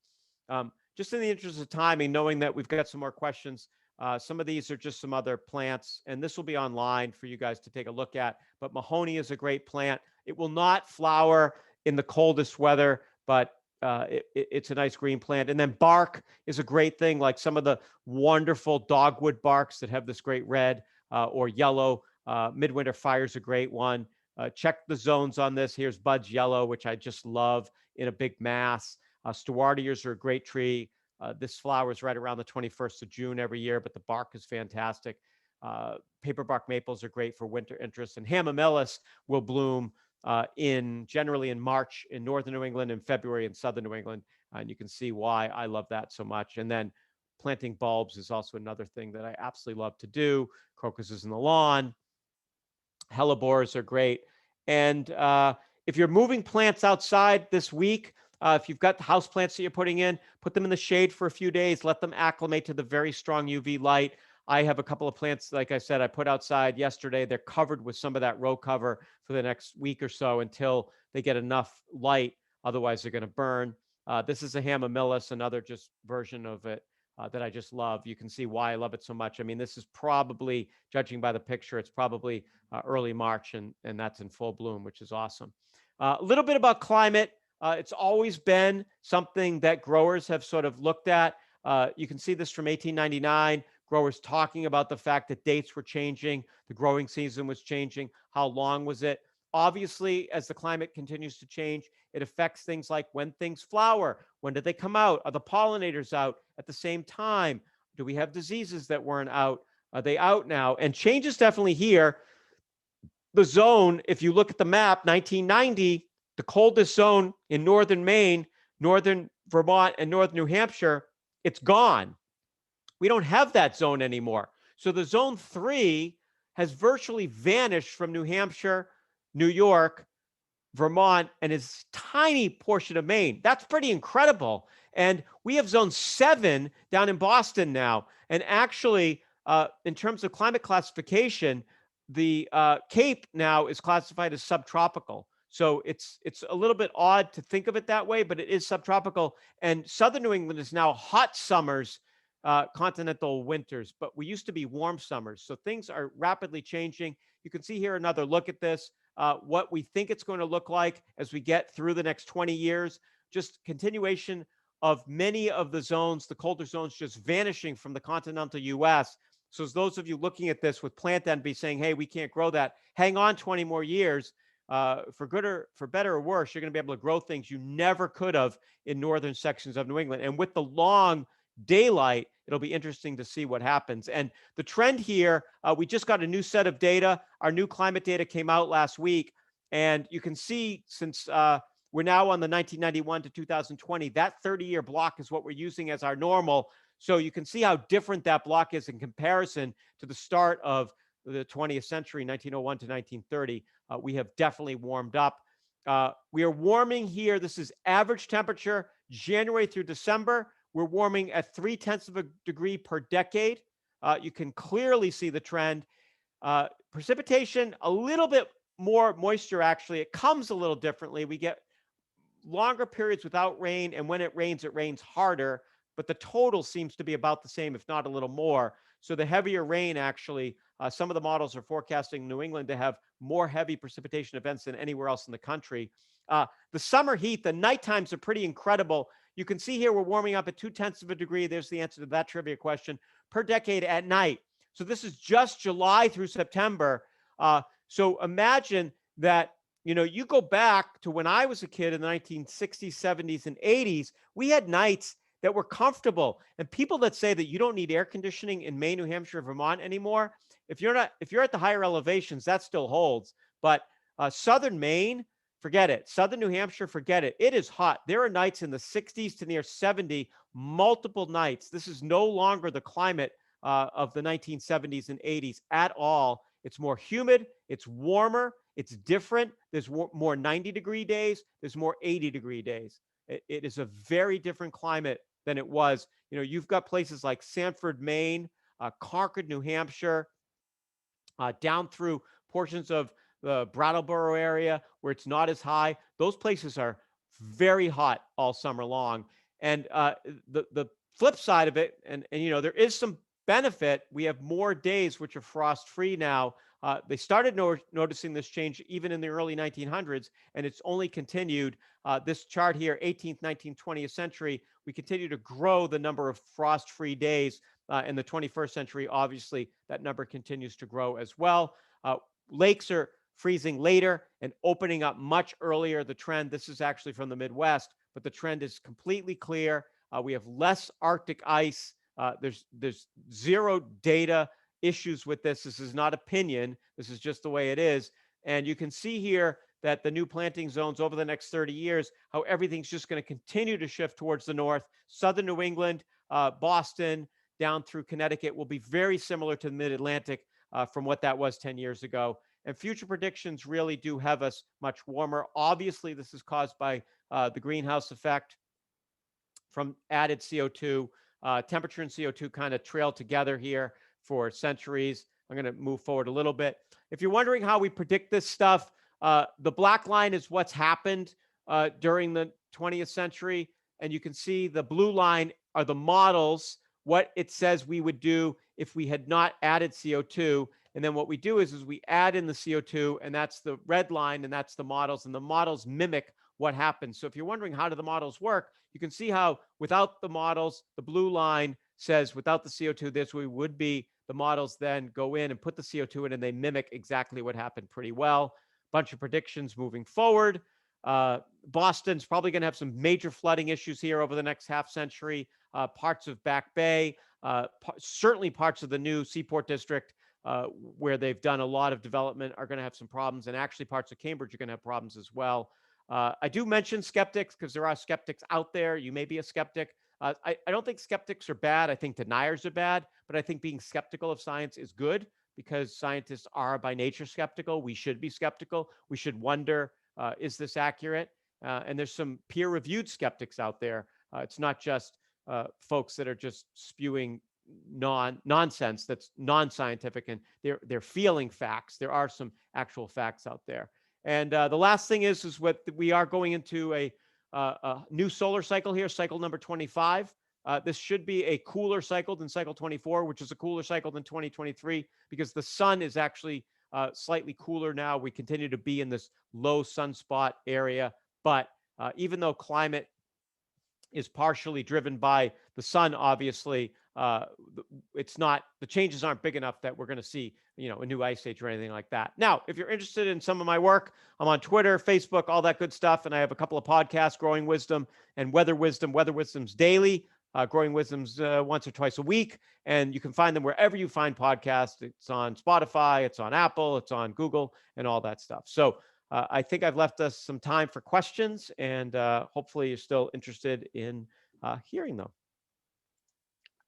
Just in the interest of timing, knowing that we've got some more questions, some of these are just some other plants, and this will be online for you guys to take a look at. But Mahoney is a great plant. It will not flower in the coldest weather, but it's a nice green plant. And then bark is a great thing, like some of the wonderful dogwood barks that have this great red or yellow. Midwinter Fire is a great one. Check the zones on this. Here's Bud's Yellow, which I just love in a big mass. Stewartias are a great tree. This flowers right around the 21st of June every year, but the bark is fantastic. Paperbark maples are great for winter interest, and Hamamelis will bloom generally in March in northern New England and February in southern New England. And you can see why I love that so much. And then planting bulbs is also another thing that I absolutely love to do. Crocuses in the lawn, hellebores are great. And if you're moving plants outside this week, if you've got house plants that you're putting in, put them in the shade for a few days, let them acclimate to the very strong UV light. I have a couple of plants, like I said, I put outside yesterday. They're covered with some of that row cover for the next week or so until they get enough light. Otherwise, they're going to burn. This is a Hamamelis, another just version of it that I just love. You can see why I love it so much. I mean, this is probably, judging by the picture, it's probably early March, and that's in full bloom, which is awesome. A little bit about climate. It's always been something that growers have sort of looked at. You can see this from 1899, growers talking about the fact that dates were changing, the growing season was changing. How long was it? Obviously, as the climate continues to change, it affects things like when things flower, when did they come out? Are the pollinators out at the same time? Do we have diseases that weren't out? Are they out now? And change is definitely here. The zone, if you look at the map, 1990, the coldest zone in northern Maine, northern Vermont, and northern New Hampshire, it's gone. We don't have that zone anymore. So the zone 3 has virtually vanished from New Hampshire, New York, Vermont, and his tiny portion of Maine. That's pretty incredible. And we have zone 7 down in Boston now. And actually, in terms of climate classification, the Cape now is classified as subtropical. So it's a little bit odd to think of it that way, but it is subtropical. And southern New England is now hot summers, continental winters, but we used to be warm summers. So things are rapidly changing. You can see here another look at this, what we think it's going to look like as we get through the next 20 years. Just continuation of many of the zones, the colder zones, just vanishing from the continental US. So as those of you looking at this with plant envy saying, hey, we can't grow that, hang on 20 more years. For better or worse, you're going to be able to grow things you never could have in northern sections of New England. And with the long daylight, it'll be interesting to see what happens. And the trend here, we just got a new set of data. Our new climate data came out last week. And you can see, since we're now on the 1991 to 2020, that 30-year block is what we're using as our normal. So you can see how different that block is in comparison to the start of the 20th century, 1901 to 1930. We have definitely warmed up. We are warming here. This is average temperature, January through December. We're warming at 0.3 of a degree per decade. You can clearly see the trend. Precipitation, a little bit more moisture, actually. It comes a little differently. We get longer periods without rain, and when it rains harder, but the total seems to be about the same, if not a little more. So the heavier rain, actually, some of the models are forecasting New England to have more heavy precipitation events than anywhere else in the country. The summer heat, the night times are pretty incredible. You can see here we're warming up at 0.2 of a degree. There's the answer to that trivia question per decade at night. So this is just July through September. So imagine that, you go back to when I was a kid in the 1960s, 70s, and 80s, we had nights that were comfortable. And people that say that you don't need air conditioning in Maine, New Hampshire, Vermont anymore, if you're at the higher elevations, that still holds. But southern Maine, forget it. Southern New Hampshire, forget it. It is hot. There are nights in the 60s to near 70, multiple nights. This is no longer the climate of the 1970s and 80s at all. It's more humid. It's warmer. It's different. There's more 90-degree days. There's more 80-degree days. It is a very different climate than it was. You've got places like Sanford, Maine, Concord, New Hampshire, down through portions of the Brattleboro area where it's not as high. Those places are very hot all summer long. And the flip side of it, and there is some benefit. We have more days which are frost-free now. They started noticing this change even in the early 1900s, and it's only continued. This chart here, 18th, 19th, 20th century, we continue to grow the number of frost-free days. In the 21st century, obviously, that number continues to grow as well. Lakes are freezing later and opening up much earlier. The trend, this is actually from the Midwest, but the trend is completely clear. We have less Arctic ice. There's zero data issues with this. This is not opinion. This is just the way it is. And you can see here that the new planting zones over the next 30 years, how everything's just going to continue to shift towards the north. Southern New England, Boston, down through Connecticut will be very similar to the mid-Atlantic from what that was 10 years ago. And future predictions really do have us much warmer. Obviously, this is caused by the greenhouse effect from added CO2. Temperature and CO2 kind of trail together here for centuries. I'm going to move forward a little bit. If you're wondering how we predict this stuff, the black line is what's happened during the 20th century. And you can see the blue line are the models, what it says we would do if we had not added CO2. And then what we do is we add in the CO2, and that's the red line, and that's the models. And the models mimic what happens. So if you're wondering how do the models work, you can see how without the models, the blue line says without the CO2, this way would be. The models then go in and put the CO2 in, and they mimic exactly what happened pretty well. Bunch of predictions moving forward. Boston's probably going to have some major flooding issues here over the next half century. Parts of Back Bay, certainly parts of the new Seaport District, where they've done a lot of development, are going to have some problems. And actually parts of Cambridge are going to have problems as well. I do mention skeptics because there are skeptics out there. You may be a skeptic. I don't think skeptics are bad. I think deniers are bad. But I think being skeptical of science is good because scientists are by nature skeptical. We should be skeptical. We should wonder, is this accurate? And there's some peer-reviewed skeptics out there. It's not just folks that are just spewing nonsense that's non-scientific, and they're feeling facts. There are some actual facts out there. And the last thing is what we are going into a new solar cycle here, cycle number 25. This should be a cooler cycle than cycle 24, which is a cooler cycle than 2023, because the sun is actually slightly cooler now. We continue to be in this low sunspot area, but even though climate is partially driven by the sun, obviously, it's not, the changes aren't big enough that we're going to see, a new ice age or anything like that. Now, if you're interested in some of my work, I'm on Twitter, Facebook, all that good stuff. And I have a couple of podcasts, Growing Wisdom and Weather Wisdom. Weather Wisdom's daily, Growing Wisdom's once or twice a week. And you can find them wherever you find podcasts. It's on Spotify, it's on Apple, it's on Google, and all that stuff. So I think I've left us some time for questions, and hopefully you're still interested in hearing them.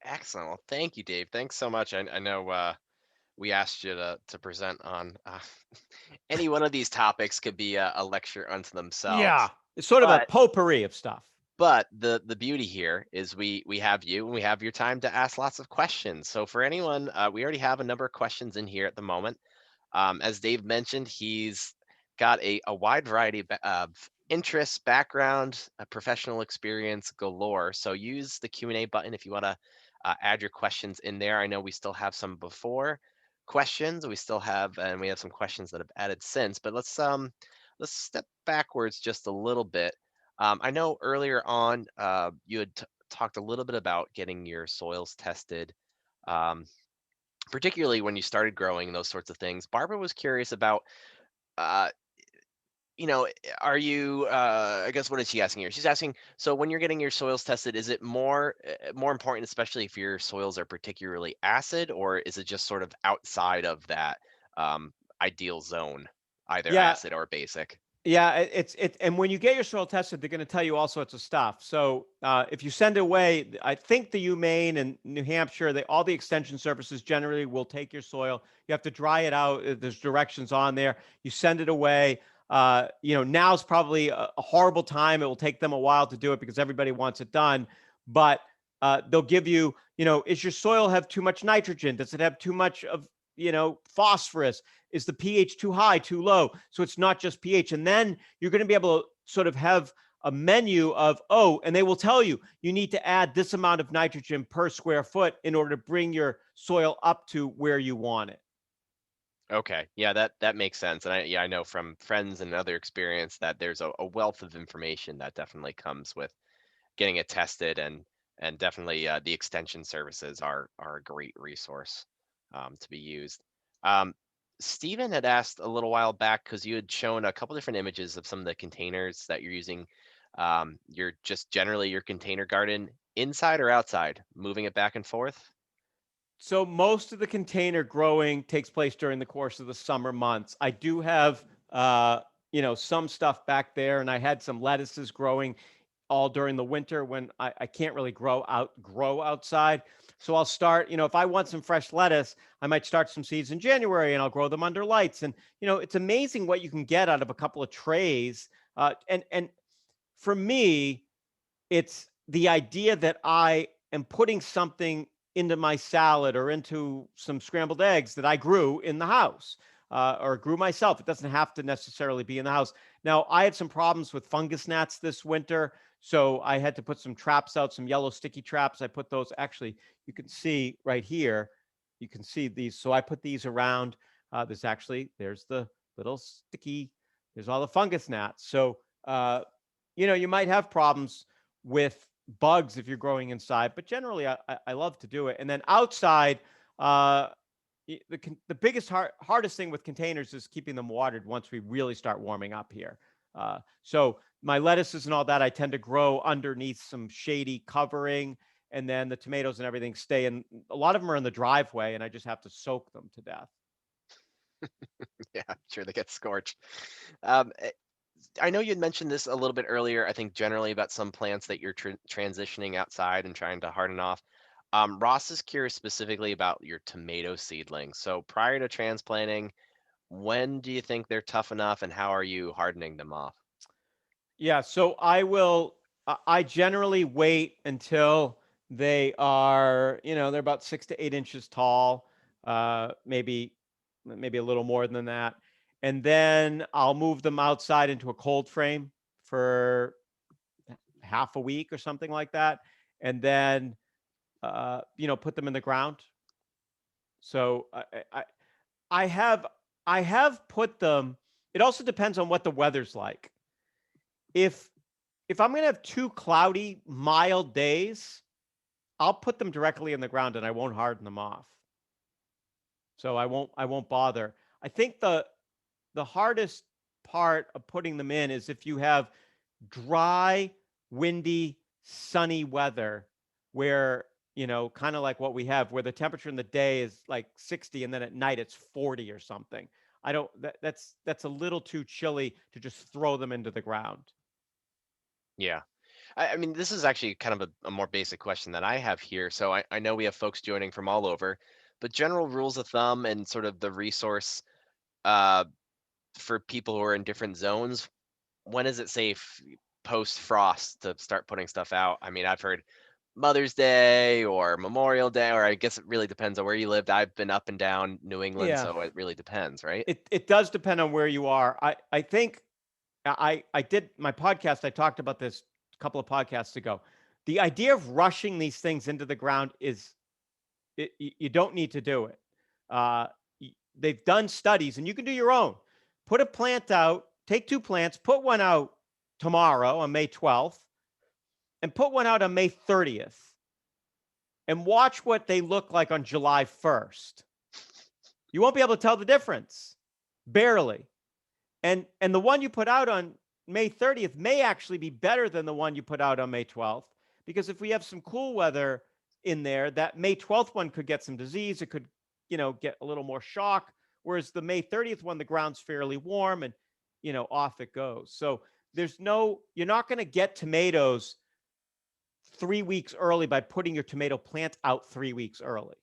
Excellent. Well, thank you, Dave. Thanks so much. I know we asked you to present on any one of these topics could be a lecture unto Yeah, themselves. it's sort of a But potpourri of stuff. the beauty here is we have you and we have your time to ask lots of questions. So for anyone, we already have a number of questions in here at the moment. As Dave mentioned, he's got a wide variety of interests, background, professional experience galore. So use the Q&A button if you want to add your questions in there. I know we still have some before questions. We still have, and we have some questions that have added since. But let's step backwards just a little bit. I know earlier on you had talked a little bit about getting your soils tested. Particularly when you started growing those sorts of things. Barbara was curious about, uh, are you? I guess what is she asking here? She's asking, so when you're getting your soils tested, is it more important, especially if your soils are particularly acid, or is it just sort of outside of that um, ideal zone, either Yeah, acid or basic? yeah, and when you get your soil tested, they're going to tell you all sorts of stuff. So if you send it away, I think the UMaine and New Hampshire, all the extension services generally will take your soil. You have to dry it out. There's directions on there. You send it away. Now's probably a horrible time. It will take them a while to do it because everybody wants it done. But they'll give you, is your soil have too much nitrogen? Does it have too much of, phosphorus? Is the pH too high, too low? So it's not just pH. And then you're going to be able to sort of have a menu of, and they will tell you, you need to add this amount of nitrogen per square foot in order to bring your soil up to where you want it. Okay, yeah, that makes sense, and I know from friends and other experience that there's a wealth of information that definitely comes with getting it tested, and definitely the extension services are a great resource to be used. Um, Stephen had asked a little while back because you had shown a couple different images of some of the containers that you're using. You're just generally your container garden inside or outside, moving it back and forth. So most of the container growing takes place during the course of the summer months. I do have, some stuff back there, and I had some lettuces growing all during the winter when I can't really grow outside. So I'll start, if I want some fresh lettuce, I might start some seeds in January and I'll grow them under lights. And it's amazing what you can get out of a couple of trays. And for me, it's the idea that I am putting something into my salad or into some scrambled eggs that I grew in the house, or grew myself. It doesn't have to necessarily be in the house. Now, I had some problems with fungus gnats this winter, so I had to put some traps out, some yellow sticky traps. I put those, actually, you can see right here, you can see these. So I put these around. There's the little sticky, there's all the fungus gnats. So, you might have problems with bugs if you're growing inside, but generally I love to do it. And then outside, uh, the biggest hardest thing with containers is keeping them watered once we really start warming up here. So my lettuces and all that, I tend to grow underneath some shady covering, and then the tomatoes and everything stay in. A lot of them are in the driveway, and I just have to soak them to death. Yeah, I'm sure they get scorched. Eh, I know you'd mentioned this a little bit earlier, I think generally about some plants that you're transitioning outside and trying to harden off. Ross is curious specifically about your tomato seedlings. So prior to transplanting, when do you think they're tough enough and how are you hardening them off? Yeah, so I generally wait until they are, they're about 6 to 8 inches tall, maybe a little more than that. And then I'll move them outside into a cold frame for half a week or something like that. And then, put them in the ground. So I have, I have put them, it also depends on what the weather's like. If I'm going to have 2 cloudy, mild days, I'll put them directly in the ground and I won't harden them off. So I won't bother. I think the hardest part of putting them in is if you have dry, windy, sunny weather where, kind of like what we have, where the temperature in the day is like 60 and then at night it's 40 or something. I don't that's a little too chilly to just throw them into the ground. Yeah. I mean, this is actually kind of a more basic question that I have here. So I know we have folks joining from all over, but general rules of thumb and sort of the resource uh, for people who are in different zones, when is it safe post frost to start putting stuff out? I mean, I've heard Mother's Day or Memorial Day, or I guess it really depends on where you lived. I've been up and down New England, Yeah. so it really depends, right? It does depend on where you are. I think I did my podcast. I talked about this a couple of podcasts ago. The idea of rushing these things into the ground is you don't need to do it. Uh, they've done studies, and you can do your own. Put a plant out. Take 2 plants. Put one out tomorrow on May 12th, and put one out on May 30th, and watch what they look like on July 1st. You won't be able to tell the difference, barely. And the one you put out on May 30th may actually be better than the one you put out on May 12th, because if we have some cool weather in there, that May 12th one could get some disease. It could, get a little more shock. Whereas the May 30th one, the ground's fairly warm and, off it goes. So you're not going to get tomatoes 3 weeks early by putting your tomato plant out 3 weeks early.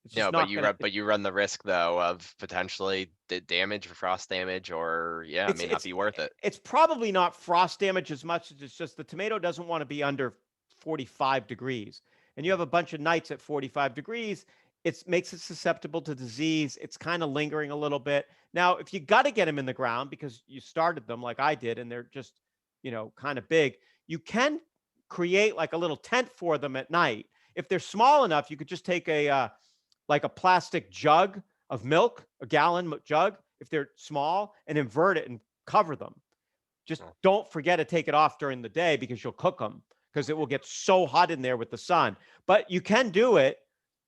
It's just No, but not you going run, to, but you run the risk though of potentially damage or frost damage, or yeah, it it's may not it's be worth it. it's probably not frost damage as much as it's just the tomato doesn't want to be under 45 degrees. And you have a bunch of nights at 45 degrees, it makes it susceptible to disease. It's kind of lingering a little bit. Now, if you got to get them in the ground because you started them like I did and they're just, kind of big, you can create like a little tent for them at night. If they're small enough, you could just take like a plastic jug of milk, a gallon jug, if they're small, and invert it and cover them. Just Oh, don't forget to take it off during the day because you'll cook them because it will get so hot in there with the sun. But you can do it,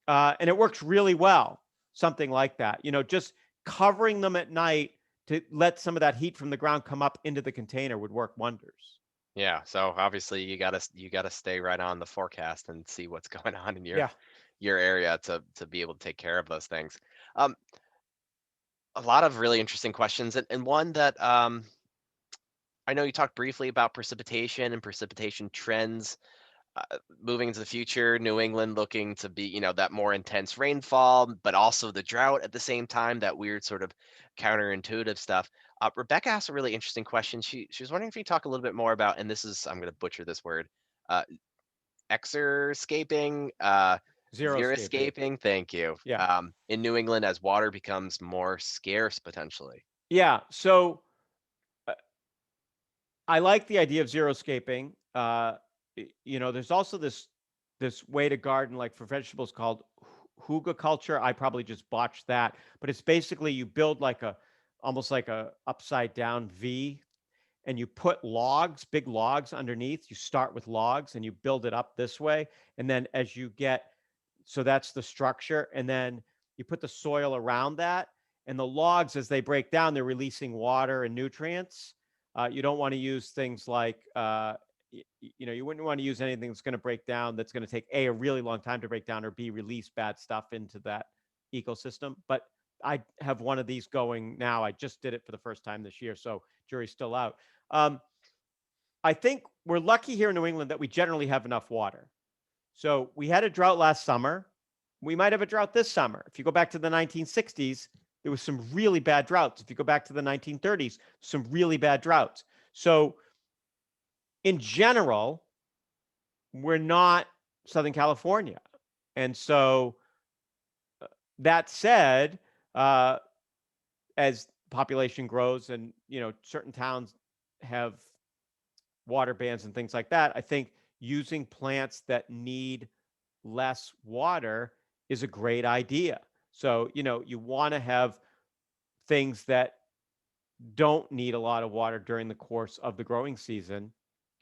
and it works really well. Something like that, just covering them at night to let some of that heat from the ground come up into the container would work wonders. yeah, so obviously you gotta stay right on the forecast and see what's going on in your Yeah. your area to be able to take care of those things. Um, A lot of really interesting questions, and one that I know you talked briefly about precipitation and precipitation trends moving into the future. New England looking to be, that more intense rainfall, but also the drought at the same time. That weird sort of counterintuitive stuff. Rebecca asked a really interesting question. She was wondering if you talk a little bit more about, and this is I'm going to butcher this word, uh, exerscaping, Xeriscaping. xeriscaping. Thank you. Yeah. In New England as water becomes more scarce potentially. Yeah. So uh, I like the idea of xeriscaping. There's also this way to garden, like for vegetables, called huga. I probably just botched that, but it's basically you build like a almost like a upside down V, and you put logs, big logs underneath. You start with logs and you build it up this way, and then as you get, so that's the structure, and then you put the soil around that, and the logs, as they break down, they're releasing water and nutrients. You don't want to use things like you wouldn't want to use anything that's going to break down, that's going to take a really long time to break down, or b, release bad stuff into that ecosystem. But I have one of these going now. I just did it for the first time this year, so jury's still out. um, I think we're lucky here in New England that we generally have enough water. So we had a drought last summer. We might have a drought this summer. If you go back to the 1960s, there was some really bad droughts. If you go back to the 1930s, some really bad droughts. So in general, we're not Southern California. And so that said, uh, as population grows and certain towns have water bans and things like that, I think using plants that need less water is a great idea. So, you want to have things that don't need a lot of water during the course of the growing season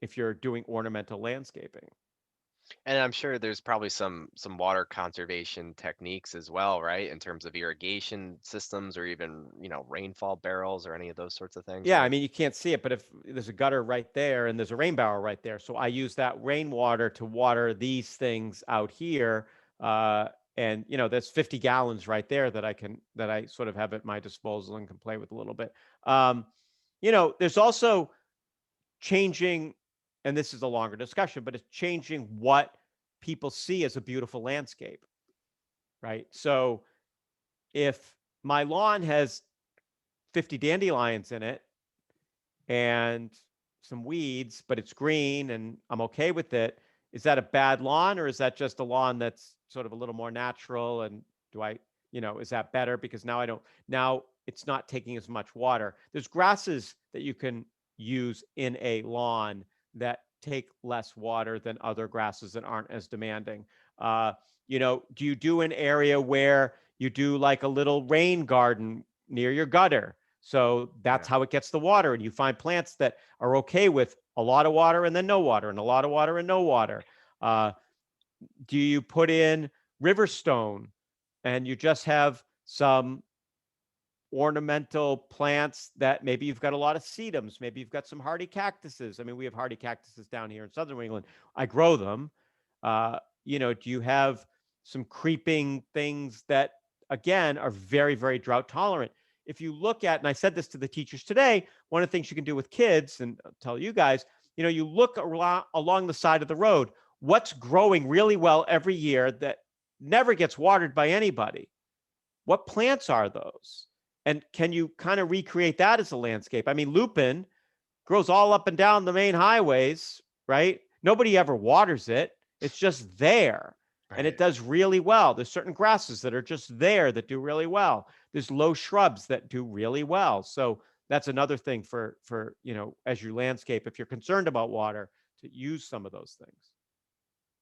if you're doing ornamental landscaping. And I'm sure there's probably some water conservation techniques as well, right? In terms of irrigation systems or even, rainfall barrels or any of those sorts of things, Yeah, I right? mean, you can't see it, but if there's a gutter right there and there's a rain barrel right there, so I use that rainwater to water these things out here. Uh, and there's 50 gallons right there that I sort of have at my disposal and can play with a little bit. Um, there's also changing, and this is a longer discussion, but it's changing what people see as a beautiful landscape, right? So if my lawn has 50 dandelions in it and some weeds, but it's green and I'm okay with it, is that a bad lawn, or is that just a lawn that's sort of a little more natural? And do I, is that better because now I don't, now it's not taking as much water? There's grasses that you can use in a lawn that take less water than other grasses that aren't as demanding. Uh, do you do an area where you do like a little rain garden near your gutter? So that's Yeah. how it gets the water. And you find plants that are okay with a lot of water and then no water, and a lot of water and no water. Uh, do you put in river stone and you just have some ornamental plants that maybe you've got a lot of sedums, maybe you've got some hardy cactuses? I mean, we have hardy cactuses down here in Southern New England. I grow them. Do you have some creeping things that, again, are very, very drought tolerant? If you look at, and I said this to the teachers today, one of the things you can do with kids, and I'll tell you guys, you look along the side of the road, what's growing really well every year that never gets watered by anybody? What plants are those? And can you kind of recreate that as a landscape? I mean, lupin grows all up and down the main highways, right? Nobody ever waters it. It's just there. And it Right. does really well. There's certain grasses that are just there that do really well. There's low shrubs that do really well. So that's another thing for as your landscape, if you're concerned about water, to use some of those things.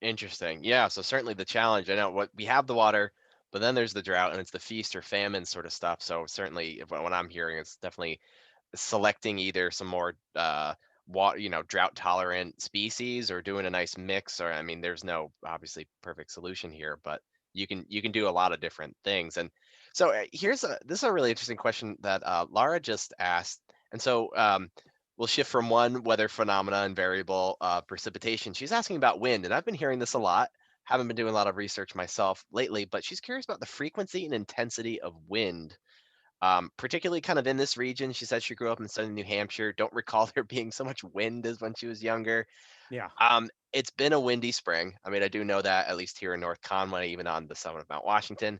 Interesting. Yeah. So certainly the challenge. I know what we have the water, but then there's the drought and it's the feast or famine sort of stuff. So certainly what I'm hearing is definitely selecting either some more water, drought tolerant species or doing a nice mix. Or I mean, there's no obviously perfect solution here, but you can do a lot of different things. And so this is a really interesting question that Laura just asked. And so we'll shift from one weather phenomena and variable precipitation. She's asking about wind, and I've been hearing this a lot. Haven't been doing a lot of research myself lately, but she's curious about the frequency and intensity of wind. particularly kind of in this region. She said she grew up in southern New Hampshire. Don't recall there being so much wind as when she was younger. Yeah. It's been a windy spring. I mean, I do know that at least here in North Conway, even on the summit of Mount Washington.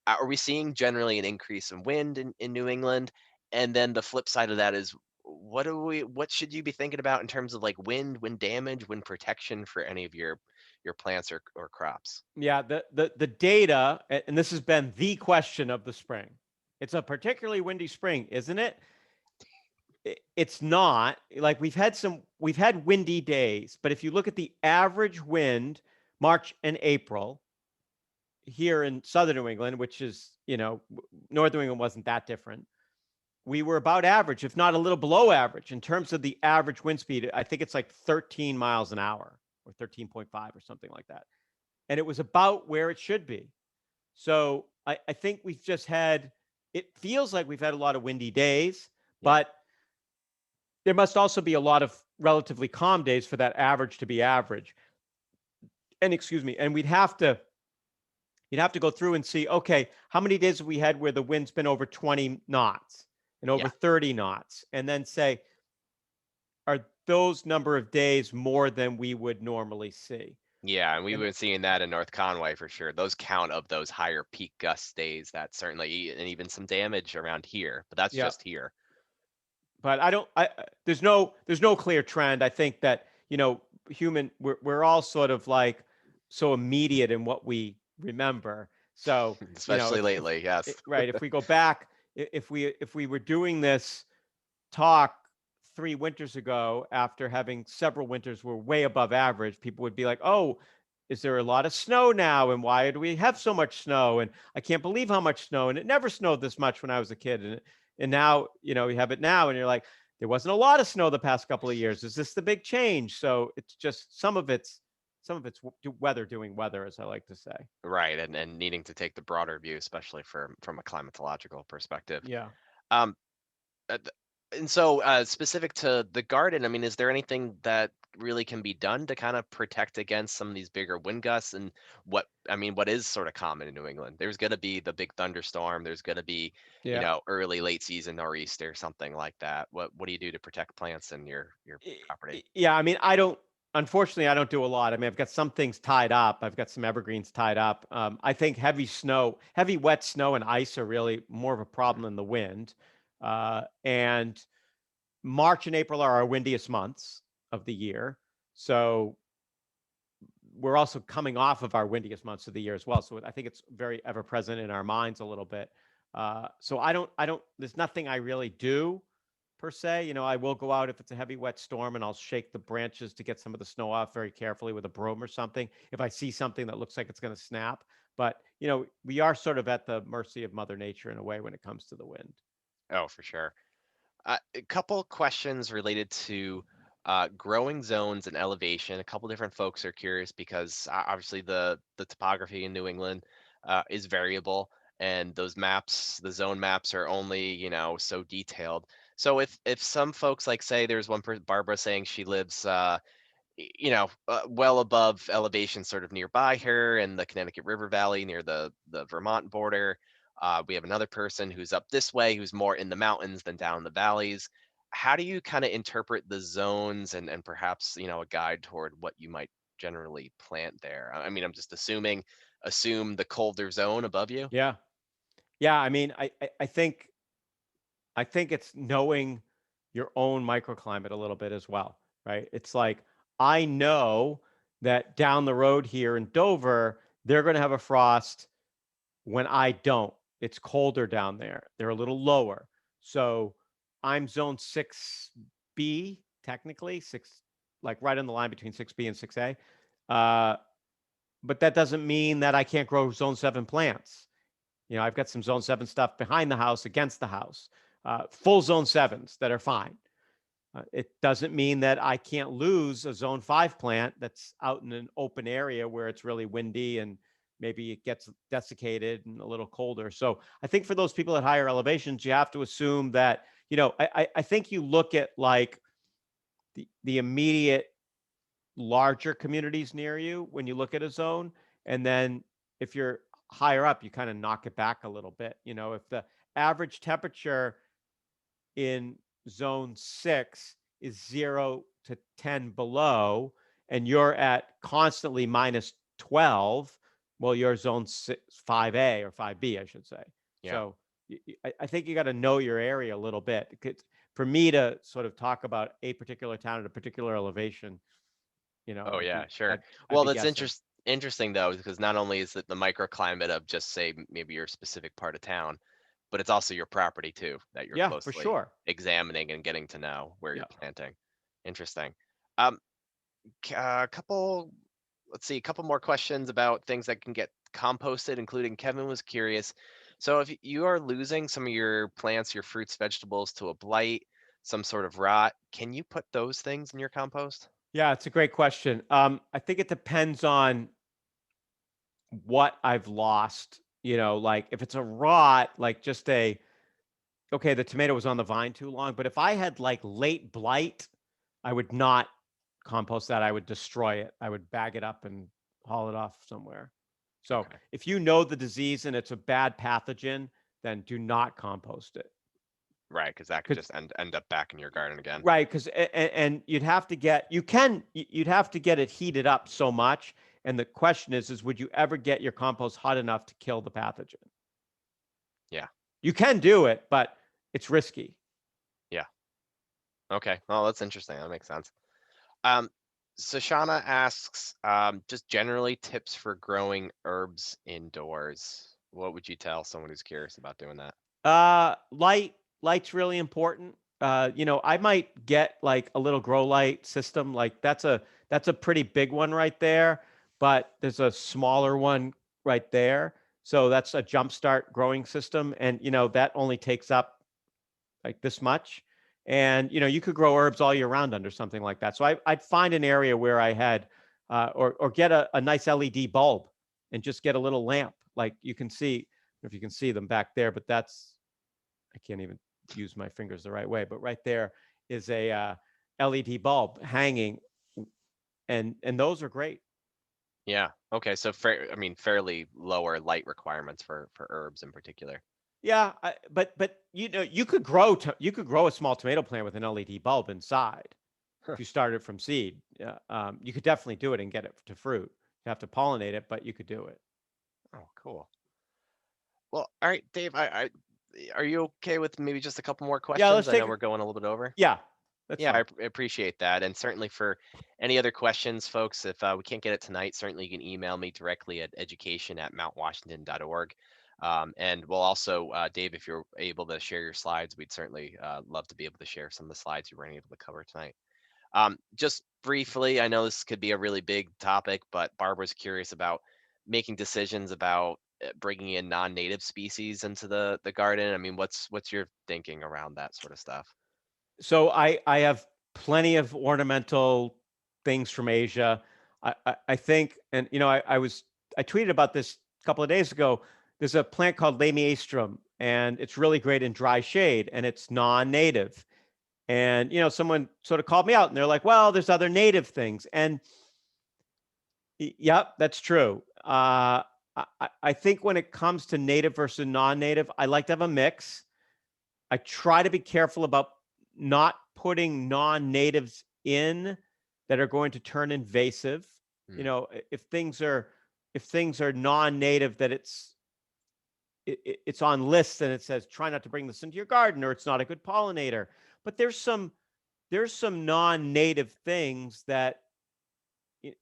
Are we seeing generally an increase in wind in New England? And then the flip side of that is what should you be thinking about in terms of like wind damage, wind protection for any of your plants or crops? Yeah, the data, and this has been the question of the spring. It's a particularly windy spring, isn't it? It's not. Like we've had windy days, but if you look at the average wind, March and April here in southern New England, which is, northern New England wasn't that different. We were about average, if not a little below average in terms of the average wind speed. I think it's like 13 miles an hour or 13.5 or something like that. And it was about where it should be. So I think we've just had, it feels like we've had a lot of windy days, Yeah. but there must also be a lot of relatively calm days for that average to be average. And excuse me, and you'd have to go through and see, okay, how many days have we had where the wind's been over 20 knots and over Yeah. 30 knots? And then say, are those number of days more than we would normally see? Yeah, and we've And been seeing that in North Conway for sure. Those count of those higher peak gust days that certainly and even some damage around here, but that's yeah, just here. but I don't. There's no clear trend. I think that we're all sort of like so immediate in what we remember. So Especially if lately, yes. right, if we go back, if we were doing this talk 3 winters ago, after having several winters were way above average, people would be like, "Oh, is there a lot of snow now? And why do we have so much snow? And I can't believe how much snow. And it never snowed this much when I was a kid. And now, you have it now, and you're like, there wasn't a lot of snow the past couple of years. Is this the big change?" So it's just weather doing weather, as I like to say. Right, and needing to take the broader view, especially from a climatological perspective. Yeah. Um, uh, th- and so specific to the garden, I mean, is there anything that really can be done to kind of protect against some of these bigger wind gusts? And what is sort of common in New England? There's going to be the big thunderstorm. There's going to be, Yeah. early late season nor'easter, something like that. What do you do to protect plants in your property? Yeah, I mean, unfortunately, I don't do a lot. I mean, I've got some things tied up. I've got some evergreens tied up. I think heavy wet snow and ice are really more of a problem than the wind. And March and April are our windiest months of the year. So we're also coming off of our windiest months of the year as well. So I think it's very ever present in our minds a little bit. So there's nothing I really do per se. I will go out if it's a heavy, wet storm, and I'll shake the branches to get some of the snow off very carefully with a broom or something if I see something that looks like it's going to snap. But, we are sort of at the mercy of Mother Nature in a way when it comes to the wind. Oh, for sure. A couple questions related to growing zones and elevation. A couple different folks are curious because obviously the topography in New England is variable, and those maps, the zone maps, are only so detailed. So if some folks like say there's one person, Barbara, saying she lives well above elevation sort of nearby her in the Connecticut River Valley near the Vermont border. We have another person who's up this way who's more in the mountains than down in the valleys. How do you kind of interpret the zones and perhaps, a guide toward what you might generally plant there? I mean, I'm just assume the colder zone above you. Yeah. Yeah. I mean, I think it's knowing your own microclimate a little bit as well, right? It's like, I know that down the road here in Dover, they're going to have a frost when I don't. It's colder down there. They're a little lower. So I'm zone 6B, technically, like right on the line between 6B and 6A. Uh, but that doesn't mean that I can't grow zone 7 plants. I've got some zone 7 stuff behind the house, against the house, full zone 7s that are fine. It doesn't mean that I can't lose a zone 5 plant that's out in an open area where it's really windy and maybe it gets desiccated and a little colder. So I think for those people at higher elevations, you have to assume that, I think you look at like the immediate larger communities near you when you look at a zone. And then if you're higher up, you kind of knock it back a little bit. If the average temperature in zone 6 is 0 to 10 below, and you're at constantly minus 12, well, you're zone 5A or 5B, I should say. Yeah. So I think you got to know your area a little bit. For me to sort of talk about a particular town at a particular elevation, Oh yeah, sure. I'd Well, be that's guessing. interesting though, because not only is it the microclimate of just say maybe your specific part of town, but it's also your property too that you're Yeah, for closely sure. examining and getting to know where Yeah. you're planting. Interesting. Um, a couple, let's see, a couple more questions about things that can get composted, including Kevin was curious. So if you are losing some of your plants, your fruits, vegetables to a blight, some sort of rot, can you put those things in your compost? Yeah, it's a great question. I think it depends on what I've lost. Like if it's a rot, like just okay, the tomato was on the vine too long, but if I had like late blight, I would not compost that. I would destroy it. I would bag it up and haul it off somewhere. So Okay. if you know the disease and it's a bad pathogen, then do not compost it. Right, because that could 'Cause just end up back in your garden again. Right, because and you'd have to get you'd have to get it heated up so much. And the question is would you ever get your compost hot enough to kill the pathogen? Yeah, You can do it, but it's risky. yeah. Okay. Well, that's interesting. That makes sense. Um, so Shauna asks, just generally tips for growing herbs indoors. What would you tell someone who's curious about doing that? Light's really important. I might get like a little grow light system. Like that's a pretty big one right there, but there's a smaller one right there. So that's a jumpstart growing system, and that only takes up like this much. And you could grow herbs all year round under something like that. So I'd find an area where I had, or get a nice LED bulb and just get a little lamp. Like you can see, I don't know if you can see them back there, but I can't even use my fingers the right way. But right there is a LED bulb hanging, and those are great. Yeah. Okay. So I mean, fairly lower light requirements for herbs in particular. Yeah, but you could grow a small tomato plant with an LED bulb inside. Huh. If you started from seed, yeah, you could definitely do it and get it to fruit. You have to pollinate it, but you could do it. Oh, cool. Well, all right, Dave. Are you okay with maybe just a couple more Yeah, questions? let's I know take. we're going a little bit over. Yeah, that's Yeah, fine. appreciate that. And certainly for any other questions, folks, if we can't get it tonight, certainly you can email me directly at education@mountwashington.org. And we'll also, Dave, if you're able to share your slides, we'd certainly love to be able to share some of the slides you weren't able to cover tonight. Just briefly, I know this could be a really big topic, but Barbara's curious about making decisions about bringing in non-native species into the garden. I mean, what's your thinking around that sort of stuff? So I have plenty of ornamental things from Asia. I think, and I tweeted about this a couple of days ago. There's a plant called Lamiastrum, and it's really great in dry shade, and it's non-native. And someone sort of called me out, and they're like, "Well, there's other native things," and yep, that's true. I think when it comes to native versus non-native, I like to have a mix. I try to be careful about not putting non-natives in that are going to turn invasive. Hmm. If things are non-native, that it's on lists and it says try not to bring this into your garden or it's not a good pollinator. But there's some non-native things that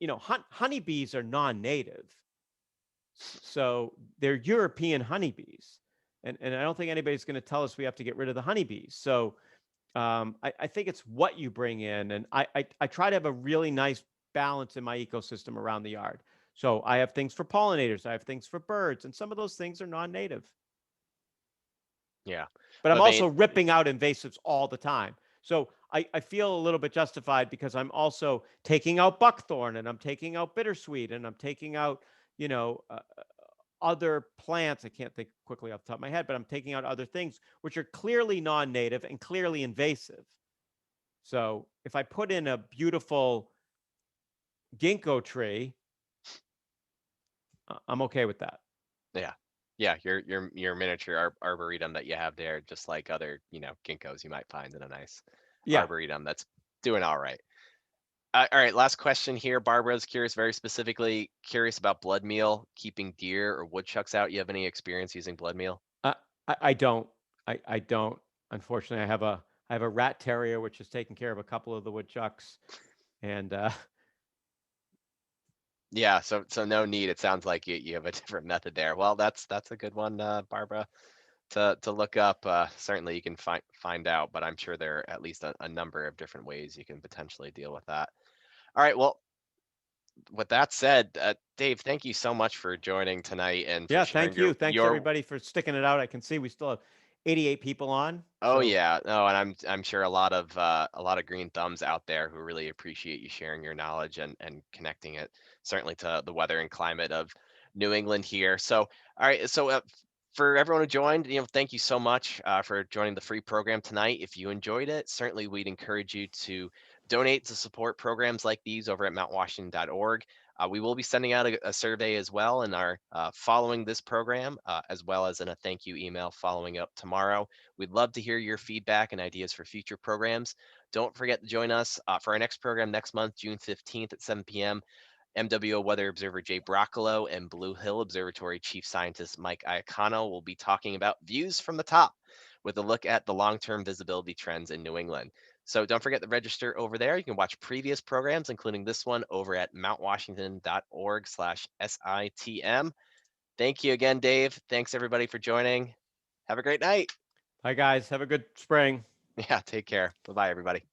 honeybees are non-native, so they're European honeybees, and I don't think anybody's going to tell us we have to get rid of the honeybees. So I think it's what you bring in, and I try to have a really nice balance in my ecosystem around the yard. So I have things for pollinators, I have things for birds, and some of those things are non-native. Yeah, But I'm but also ripping out invasives all the time. So I feel a little bit justified because I'm also taking out buckthorn and I'm taking out bittersweet and I'm taking out, you know, uh, other plants. I can't think quickly off the top of my head, but I'm taking out other things which are clearly non-native and clearly invasive. So if I put in a beautiful ginkgo tree, I'm okay with that. yeah, Yeah, your miniature arboretum that you have there, just like other, ginkgos you might find in a nice Yeah. arboretum that's doing all right. All right, last question here. Barbara's curious, very specifically curious about blood meal, keeping deer or woodchucks out. You have any experience using blood meal? Uh, I don't. I don't. Unfortunately, I have a rat terrier which is taking care of a couple of the woodchucks, and Yeah, so no need. It sounds like you have a different method there. Well, that's a good one, Barbara, to look up. Certainly you can find out, but I'm sure there are at least a number of different ways you can potentially deal with that. All right, well, with that said, Dave, thank you so much for joining tonight and for yeah, sharing thank you. Thanks your everybody for sticking it out. I can see we still have 88 people on. Oh So yeah, no, and I'm sure a lot of green thumbs out there who really appreciate you sharing your knowledge and connecting it certainly to the weather and climate of New England here. So, all right, so for everyone who joined, thank you so much for joining the free program tonight. If you enjoyed it, certainly we'd encourage you to donate to support programs like these over at mountwashington.org. We will be sending out a survey as well in our following this program, as well as in a thank you email following up tomorrow. We'd love to hear your feedback and ideas for future programs. Don't forget to join us for our next program next month, June 15th at 7 p.m. MWO Weather Observer Jay Broccolo and Blue Hill Observatory Chief Scientist Mike Iacano will be talking about views from the top with a look at the long-term visibility trends in New England. So don't forget to register over there. You can watch previous programs, including this one, over at mountwashington.org/SITM. Thank you again, Dave. Thanks everybody for joining. Have a great night. bye guys. Have a good spring. Yeah, take care. Bye bye, everybody.